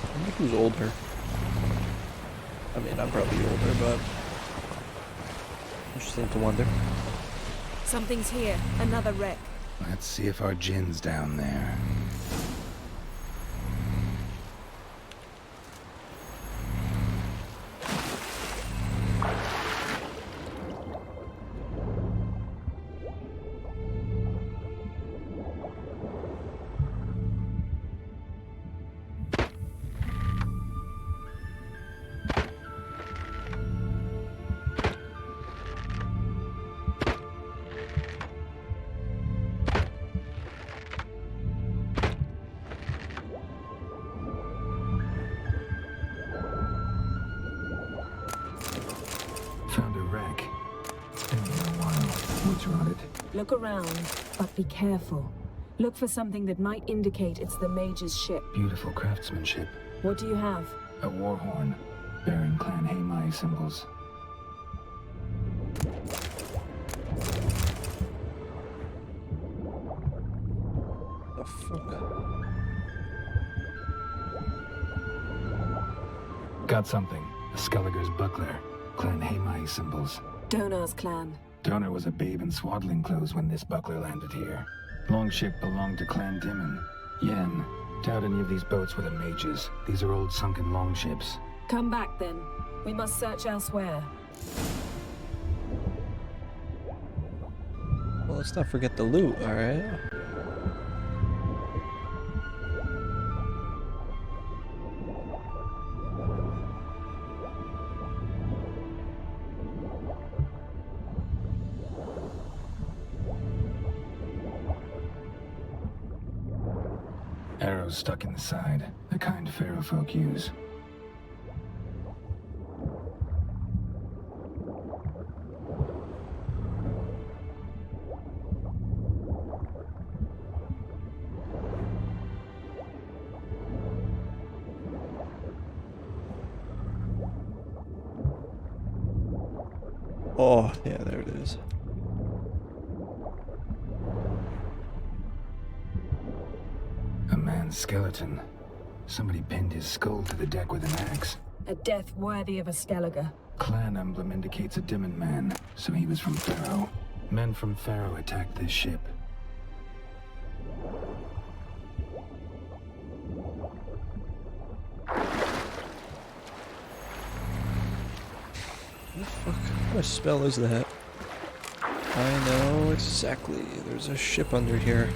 I wonder who's older. I mean, I'm probably older, but interesting to wonder. Something's here. Another wreck. Let's see if our djinn's down there. Found a wreck. Been here a while. What's rotted? Look around, but be careful. Look for something that might indicate it's the mage's ship. Beautiful craftsmanship. What do you have? A war horn, bearing Clan Haemai symbols. The fuck? Got something. A Skelliger's buckler. Clan Haemai symbols. Donar's clan. Donar was a babe in swaddling clothes when this buckler landed here. Longship belonged to Clan Dimon. Yen. Doubt any of these boats were the mages. These are old sunken longships. Come back then. We must search elsewhere. Well, let's not forget the loot, alright? Arrows stuck in the side, the kind Pharaoh folk use. Oh, yeah, there it is. A man's skeleton. Somebody pinned his skull to the deck with an axe. A death worthy of a Skelliger. Clan emblem indicates a Dimon man, so he was from Pharaoh. Men from Pharaoh attacked this ship. What the fuck? What kind of spell is that? I know exactly. There's a ship under here.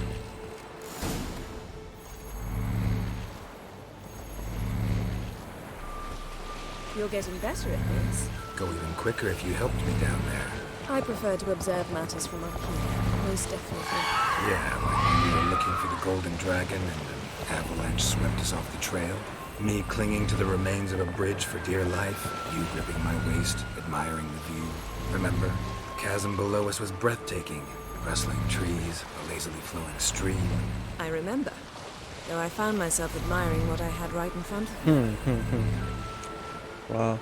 You're getting better at this. Go even quicker if you helped me down there. I prefer to observe matters from up here, most definitely. Yeah, like when we were looking for the golden dragon and Avalanche swept us off the trail. Me clinging to the remains of a bridge for dear life. You gripping my waist, admiring the view. Remember? The chasm below us was breathtaking. Rustling trees, a lazily flowing stream. I remember. Though I found myself admiring what I had right in front of me. Wow.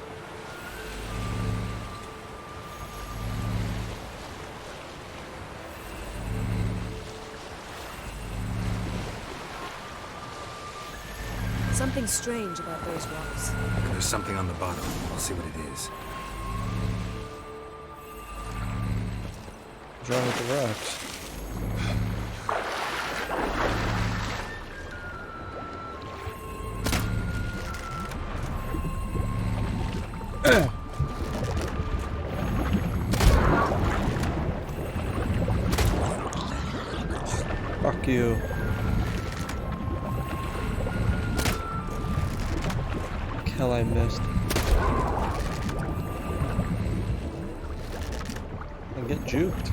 Something strange about those rocks. There's something on the bottom. I'll see what it is. What's wrong with the rocks? Fuck you. Hell, I missed. And get juked.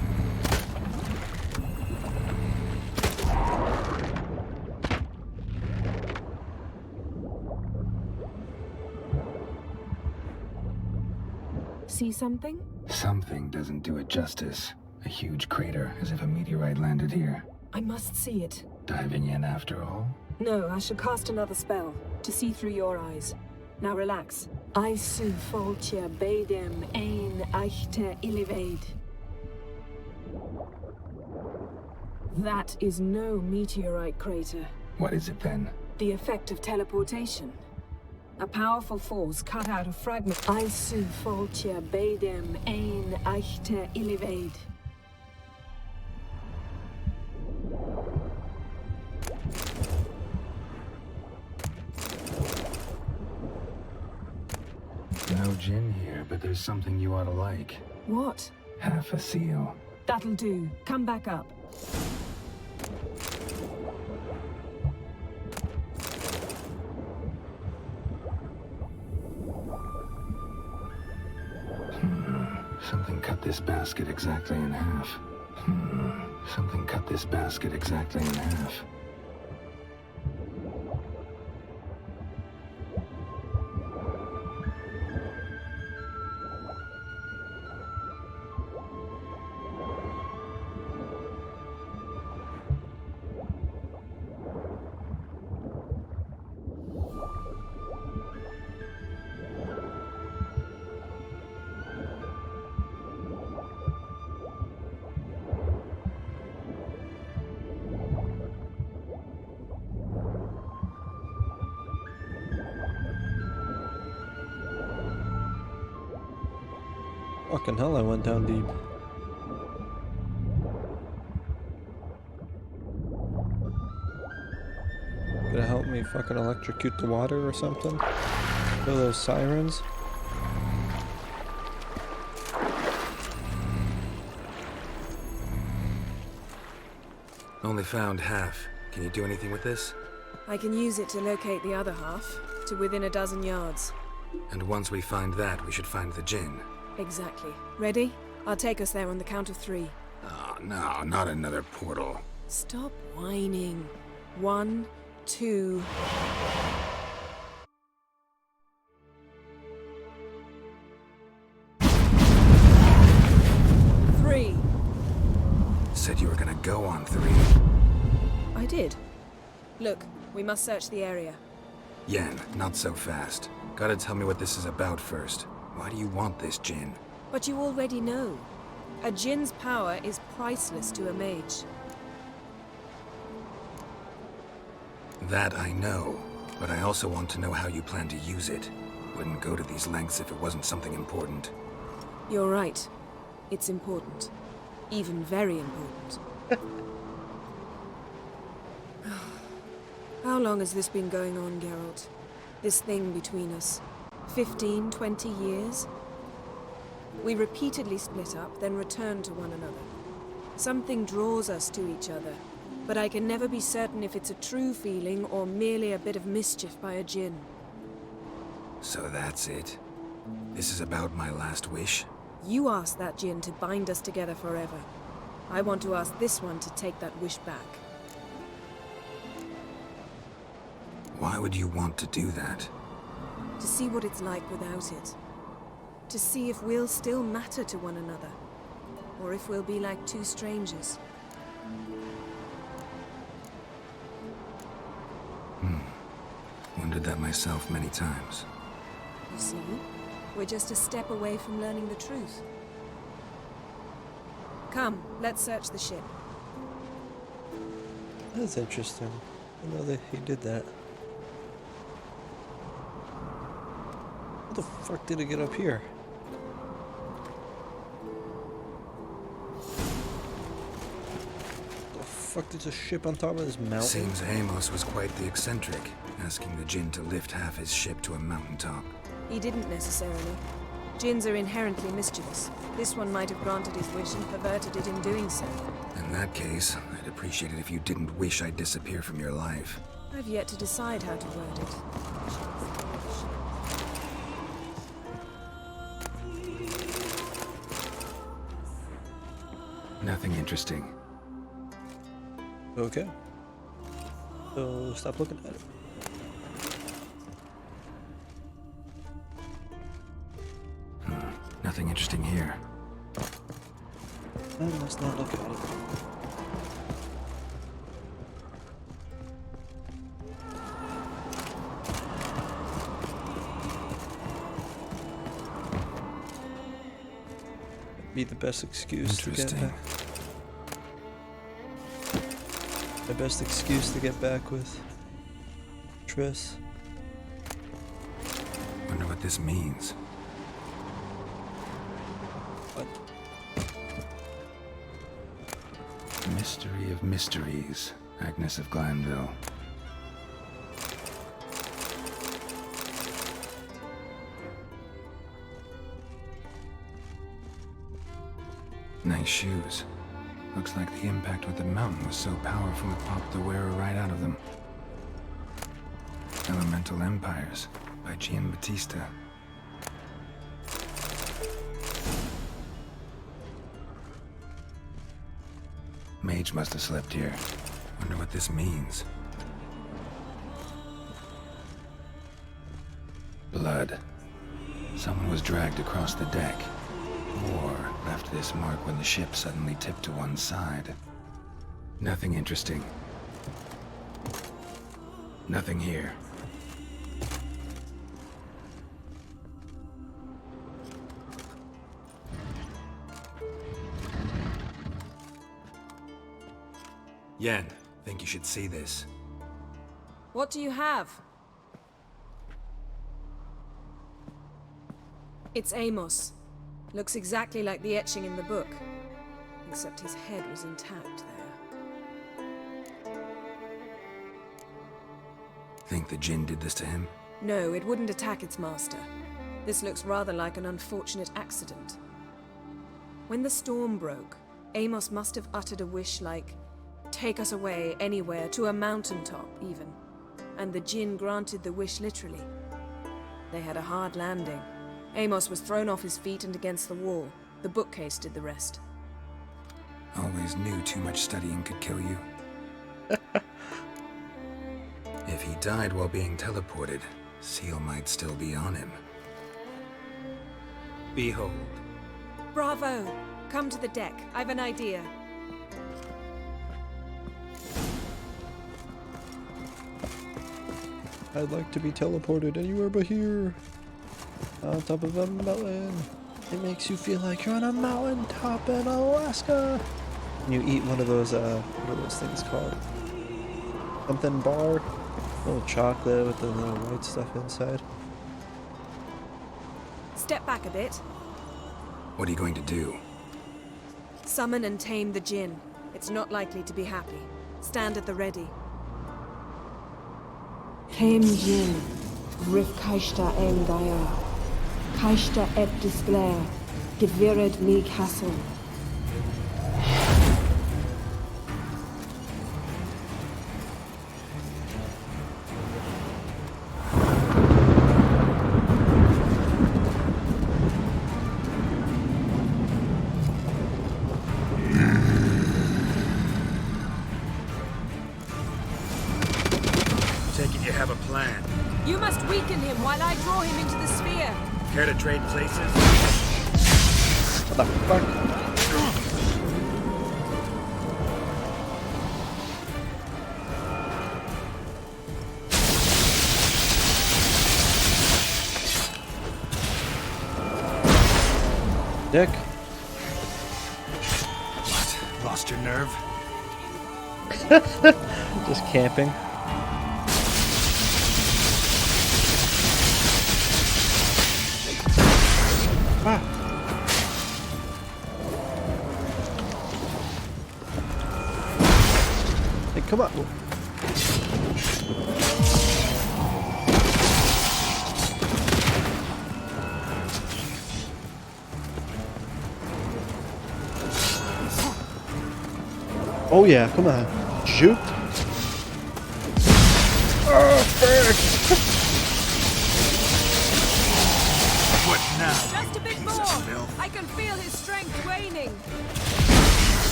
See something? Something doesn't do it justice. A huge crater, as if a meteorite landed here. I must see it. Diving in after all? No, I should cast another spell to see through your eyes. Now relax. I su foltje bedem ein echte illivaid. That is no meteorite crater. What is it then? The effect of teleportation. A powerful force cut out a fragment. I su foltje bedem ein echte illivaid. No gin here, but there's something you ought to like. What? Half a seal. That'll do. Come back up. Something cut this basket exactly in half. Something cut this basket exactly in half. Fucking hell, I went down deep. Gonna help me fucking electrocute the water or something? Kill those sirens? Only found half. Can you do anything with this? I can use it to locate the other half, to within a dozen yards. And once we find that, we should find the gin. Exactly. Ready? I'll take us there on the count of 3. Oh, no, not another portal. Stop whining. 1, 2... Said you were gonna go on 3. I did. Look, we must search the area. Yen, not so fast. Gotta tell me what this is about first. Why do you want this gin? But you already know. A djinn's power is priceless to a mage. That I know, but I also want to know how you plan to use it. Wouldn't go to these lengths if it wasn't something important. You're right. It's important. Even very important. How long has this been going on, Geralt? This thing between us? 15, 20 years? We repeatedly split up, then returned to one another. Something draws us to each other, but I can never be certain if it's a true feeling or merely a bit of mischief by a djinn. So that's it? This is about my last wish? You asked that djinn to bind us together forever. I want to ask this one to take that wish back. Why would you want to do that? To see what it's like without it. To see if we'll still matter to one another. Or if we'll be like two strangers. Wondered that myself many times. You see? We're just a step away from learning the truth. Come, let's search the ship. That's interesting. I know that he did that. How the fuck did it get up here? The fuck, there's a ship on top of this mountain? Seems Amos was quite the eccentric, asking the Jinn to lift half his ship to a mountaintop. He didn't necessarily. Jinns are inherently mischievous. This one might have granted his wish and perverted it in doing so. In that case, I'd appreciate it if you didn't wish I'd disappear from your life. I've yet to decide how to word it. Nothing interesting. Okay. So stop looking at it. Nothing interesting here. Let's not look at it. Be the best excuse to get back. The best excuse to get back with Triss. Wonder what this means. What? Mystery of mysteries, Agnes of Glanville. Nice shoes. Looks like the impact with the mountain was so powerful it popped the wearer right out of them. Elemental Empires by Giambattista. Mage must have slept here. Wonder what this means. Blood. Someone was dragged across the deck. Or left this mark when the ship suddenly tipped to one side. Nothing interesting. Nothing here. Yen, think you should see this. What do you have? It's Amos. Looks exactly like the etching in the book. Except his head was intact there. Think the Jinn did this to him? No, it wouldn't attack its master. This looks rather like an unfortunate accident. When the storm broke, Amos must have uttered a wish like, "Take us away, anywhere, to a mountaintop, even." And the Jinn granted the wish literally. They had a hard landing. Amos was thrown off his feet and against the wall. The bookcase did the rest. Always knew too much studying could kill you. If he died while being teleported, Seal might still be on him. Behold. Bravo! Come to the deck. I've an idea. I'd like to be teleported anywhere but here. On top of a mountain. It makes you feel like you're on a mountain top in Alaska. And you eat one of those, what are those things called? Something bar? Little chocolate with the little white stuff inside. Step back a bit. What are you going to do? Summon and tame the Jinn. It's not likely to be happy. Stand at the ready. Tame Jinn. Rif Kaishta Engaya. Kaishta et Displair. Gevired me Castle. take it you have a plan. You must weaken him while I draw him into the sphere. Care to trade places? What the fuck? Dick? What? Lost your nerve? Just camping. Ah. Hey, come on. Oh yeah, come on. Shoot. Oh, frick. What now? Just a bit more. I can feel his strength waning.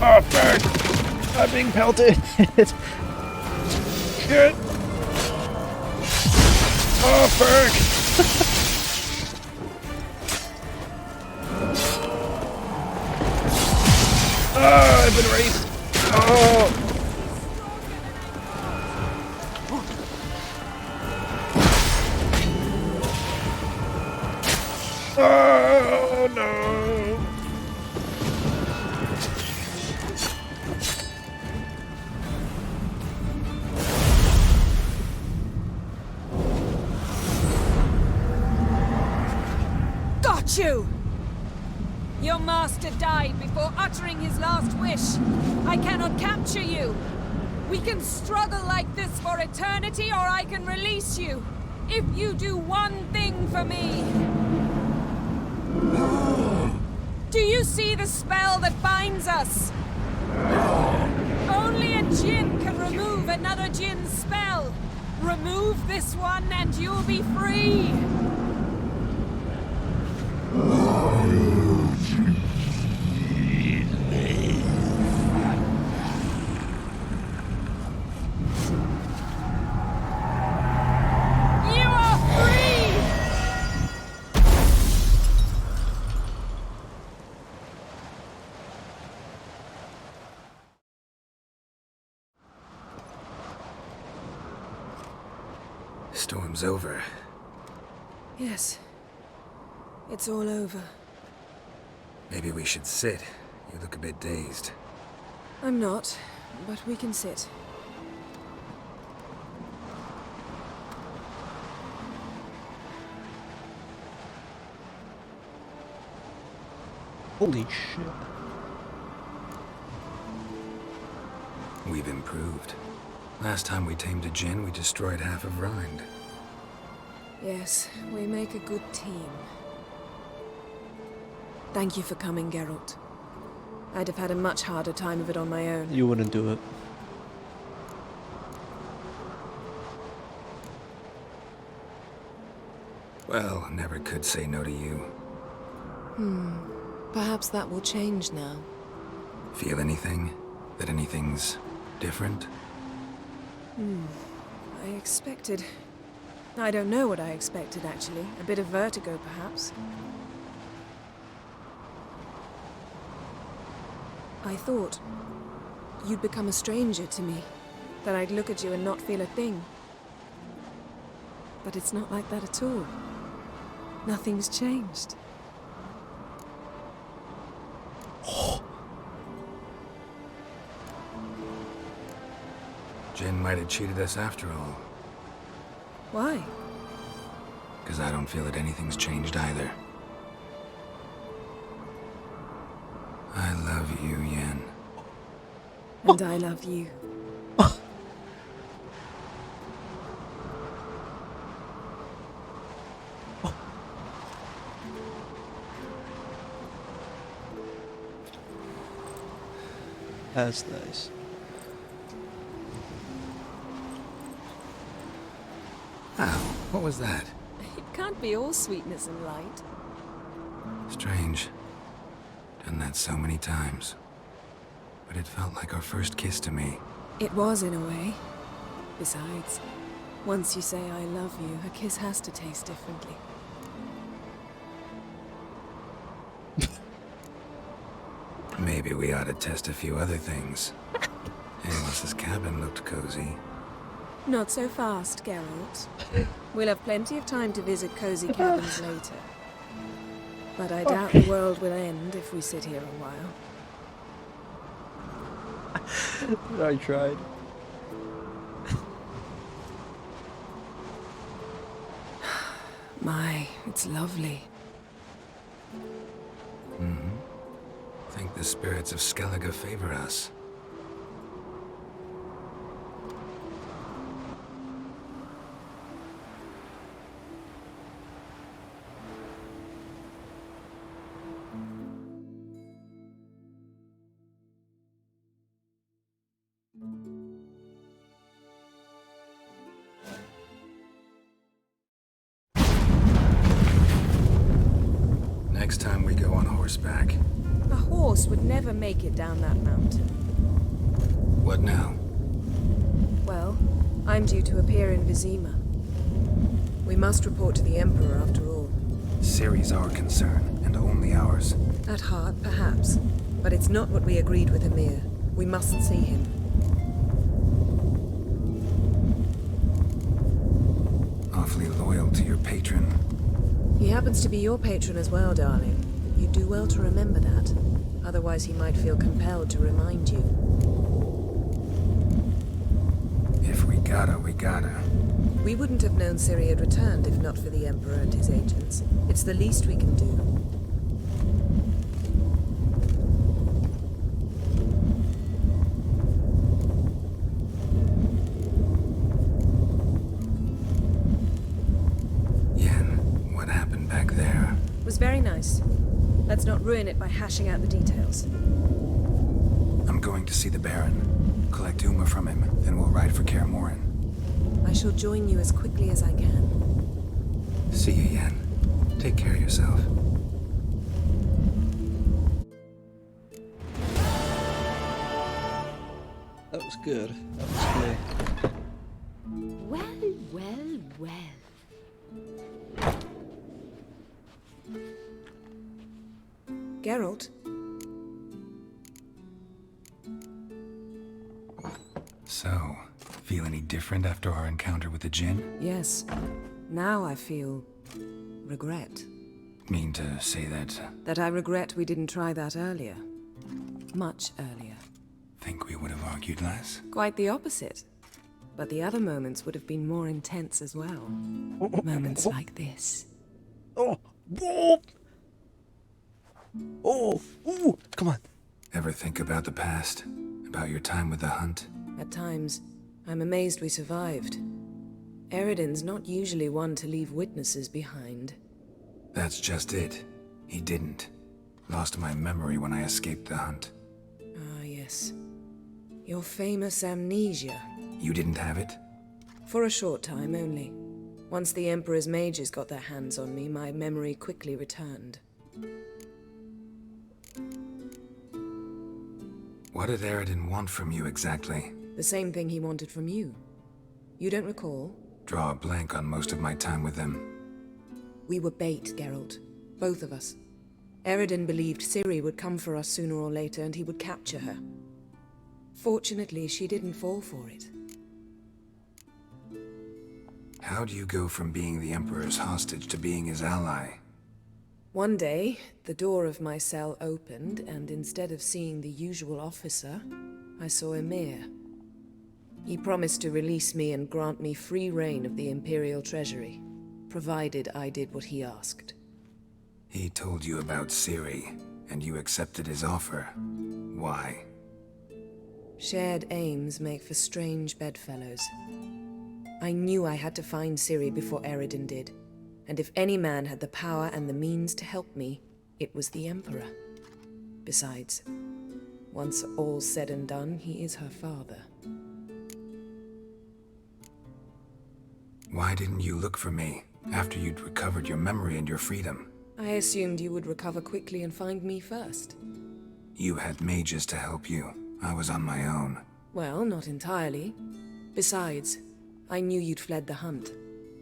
Oh, frick. I'm being pelted. Shit. Oh, frick. Oh, I've been raped. Oh. Oh no. Got you! Your master died before uttering his last wish. I cannot capture you. We can struggle like this for eternity, or I can release you. If you do one thing for me. Do you see the spell that binds us? Only a djinn can remove another djinn's spell. Remove this one and you'll be free. Storm's over. Yes. It's all over. Maybe we should sit. You look a bit dazed. I'm not, but we can sit. Holy shit. We've improved. Last time we tamed a djinn, we destroyed half of Rind. Yes, we make a good team. Thank you for coming, Geralt. I'd have had a much harder time of it on my own. You wouldn't do it. Well, never could say no to you. Perhaps that will change now. Feel anything? That anything's different? I expected... I don't know what I expected, actually. A bit of vertigo, perhaps. I thought you'd become a stranger to me. That I'd look at you and not feel a thing. But it's not like that at all. Nothing's changed. Jinn might have cheated us after all. Why? Because I don't feel that anything's changed either. I love you, Yen. And I love you. That's nice. Ow, what was that? It can't be all sweetness and light. Strange. Done that so many times. But it felt like our first kiss to me. It was, in a way. Besides, Once you say I love you, a kiss has to taste differently. Maybe we ought to test a few other things. Amos's cabin looked cozy. Not so fast, Geralt. We'll have plenty of time to visit cozy cabins later. But I doubt the world will end if we sit here a while. I tried. My, it's lovely. Mm-hmm. Think the spirits of Skellige favor us. Next time we go on horseback. A horse would never make it down that mountain. What now? Well, I'm due to appear in Vizima. We must report to the Emperor after all. Ciri's our concern, and only ours. At heart, perhaps. But it's not what we agreed with Emir. We must see him. Awfully loyal to your patron. He happens to be your patron as well, darling. You do well to remember that. Otherwise he might feel compelled to remind you. If we gotta, we gotta. We wouldn't have known Ciri had returned if not for the Emperor and his agents. It's the least we can do. Yen, what happened back there? It was very nice. Let's not ruin it by hashing out the details. I'm going to see the Baron. Collect Uma from him, then we'll ride for Kaer Morhen. I shall join you as quickly as I can. See you, Yen. Take care of yourself. That was good. That was good. Well, well, well. Geralt? So, feel any different after our encounter with the Djinn? Yes. Now I feel... regret. Mean to say that... That I regret we didn't try that earlier. Much earlier. Think we would have argued less? Quite the opposite. But the other moments would have been more intense as well. Moments like this. Oh! Oh! Oh! Ooh! Come on. Ever think about the past? About your time with the Hunt? At times, I'm amazed we survived. Eredin's not usually one to leave witnesses behind. That's just it. He didn't. Lost my memory when I escaped the Hunt. Ah, yes. Your famous amnesia. You didn't have it? For a short time only. Once the Emperor's mages got their hands on me, my memory quickly returned. What did Eredin want from you exactly? The same thing he wanted from you. You don't recall? Draw a blank on most of my time with them. We were bait, Geralt. Both of us. Eredin believed Ciri would come for us sooner or later and he would capture her. Fortunately, she didn't fall for it. How do you go from being the Emperor's hostage to being his ally? One day, the door of my cell opened, and instead of seeing the usual officer, I saw Emir. He promised to release me and grant me free reign of the Imperial Treasury, provided I did what he asked. He told you about Ciri, and you accepted his offer. Why? Shared aims make for strange bedfellows. I knew I had to find Ciri before Eredin did. And if any man had the power and the means to help me, it was the Emperor. Besides, once all's said and done, he is her father. Why didn't you look for me, after you'd recovered your memory and your freedom? I assumed you would recover quickly and find me first. You had mages to help you. I was on my own. Well, not entirely. Besides, I knew you'd fled the hunt.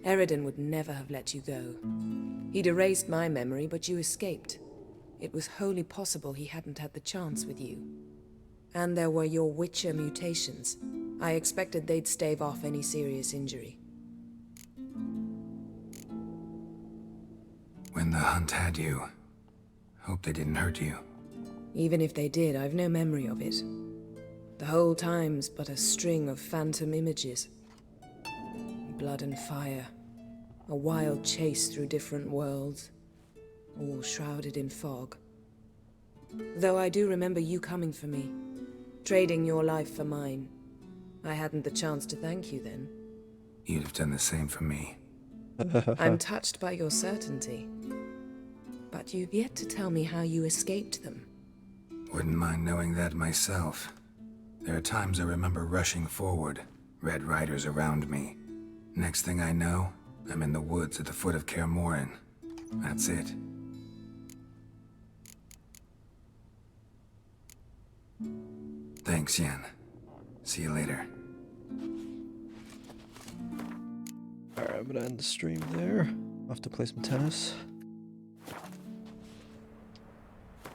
Eridan would never have let you go. He'd erased my memory, but you escaped. It was wholly possible he hadn't had the chance with you. And there were your Witcher mutations. I expected they'd stave off any serious injury. When the hunt had you, hope they didn't hurt you. Even if they did, I've no memory of it. The whole time's but a string of phantom images. Blood and fire. A wild chase through different worlds. All shrouded in fog. Though I do remember you coming for me. Trading your life for mine. I hadn't the chance to thank you then. You'd have done the same for me. I'm touched by your certainty. But you've yet to tell me how you escaped them. Wouldn't mind knowing that myself. There are times I remember rushing forward, Red Riders around me. Next thing I know, I'm in the woods at the foot of Kaer Morhen. That's it. Thanks, Yen. See you later. Alright, I'm gonna end the stream there. I'll have to play some tennis.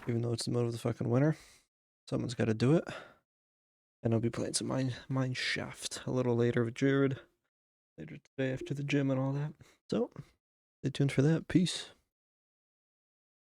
Even though it's the middle of the fucking winter. Someone's gotta do it. And I'll be playing some Mine Shaft a little later with Jared. Later today after the gym and all that. So, stay tuned for that. Peace.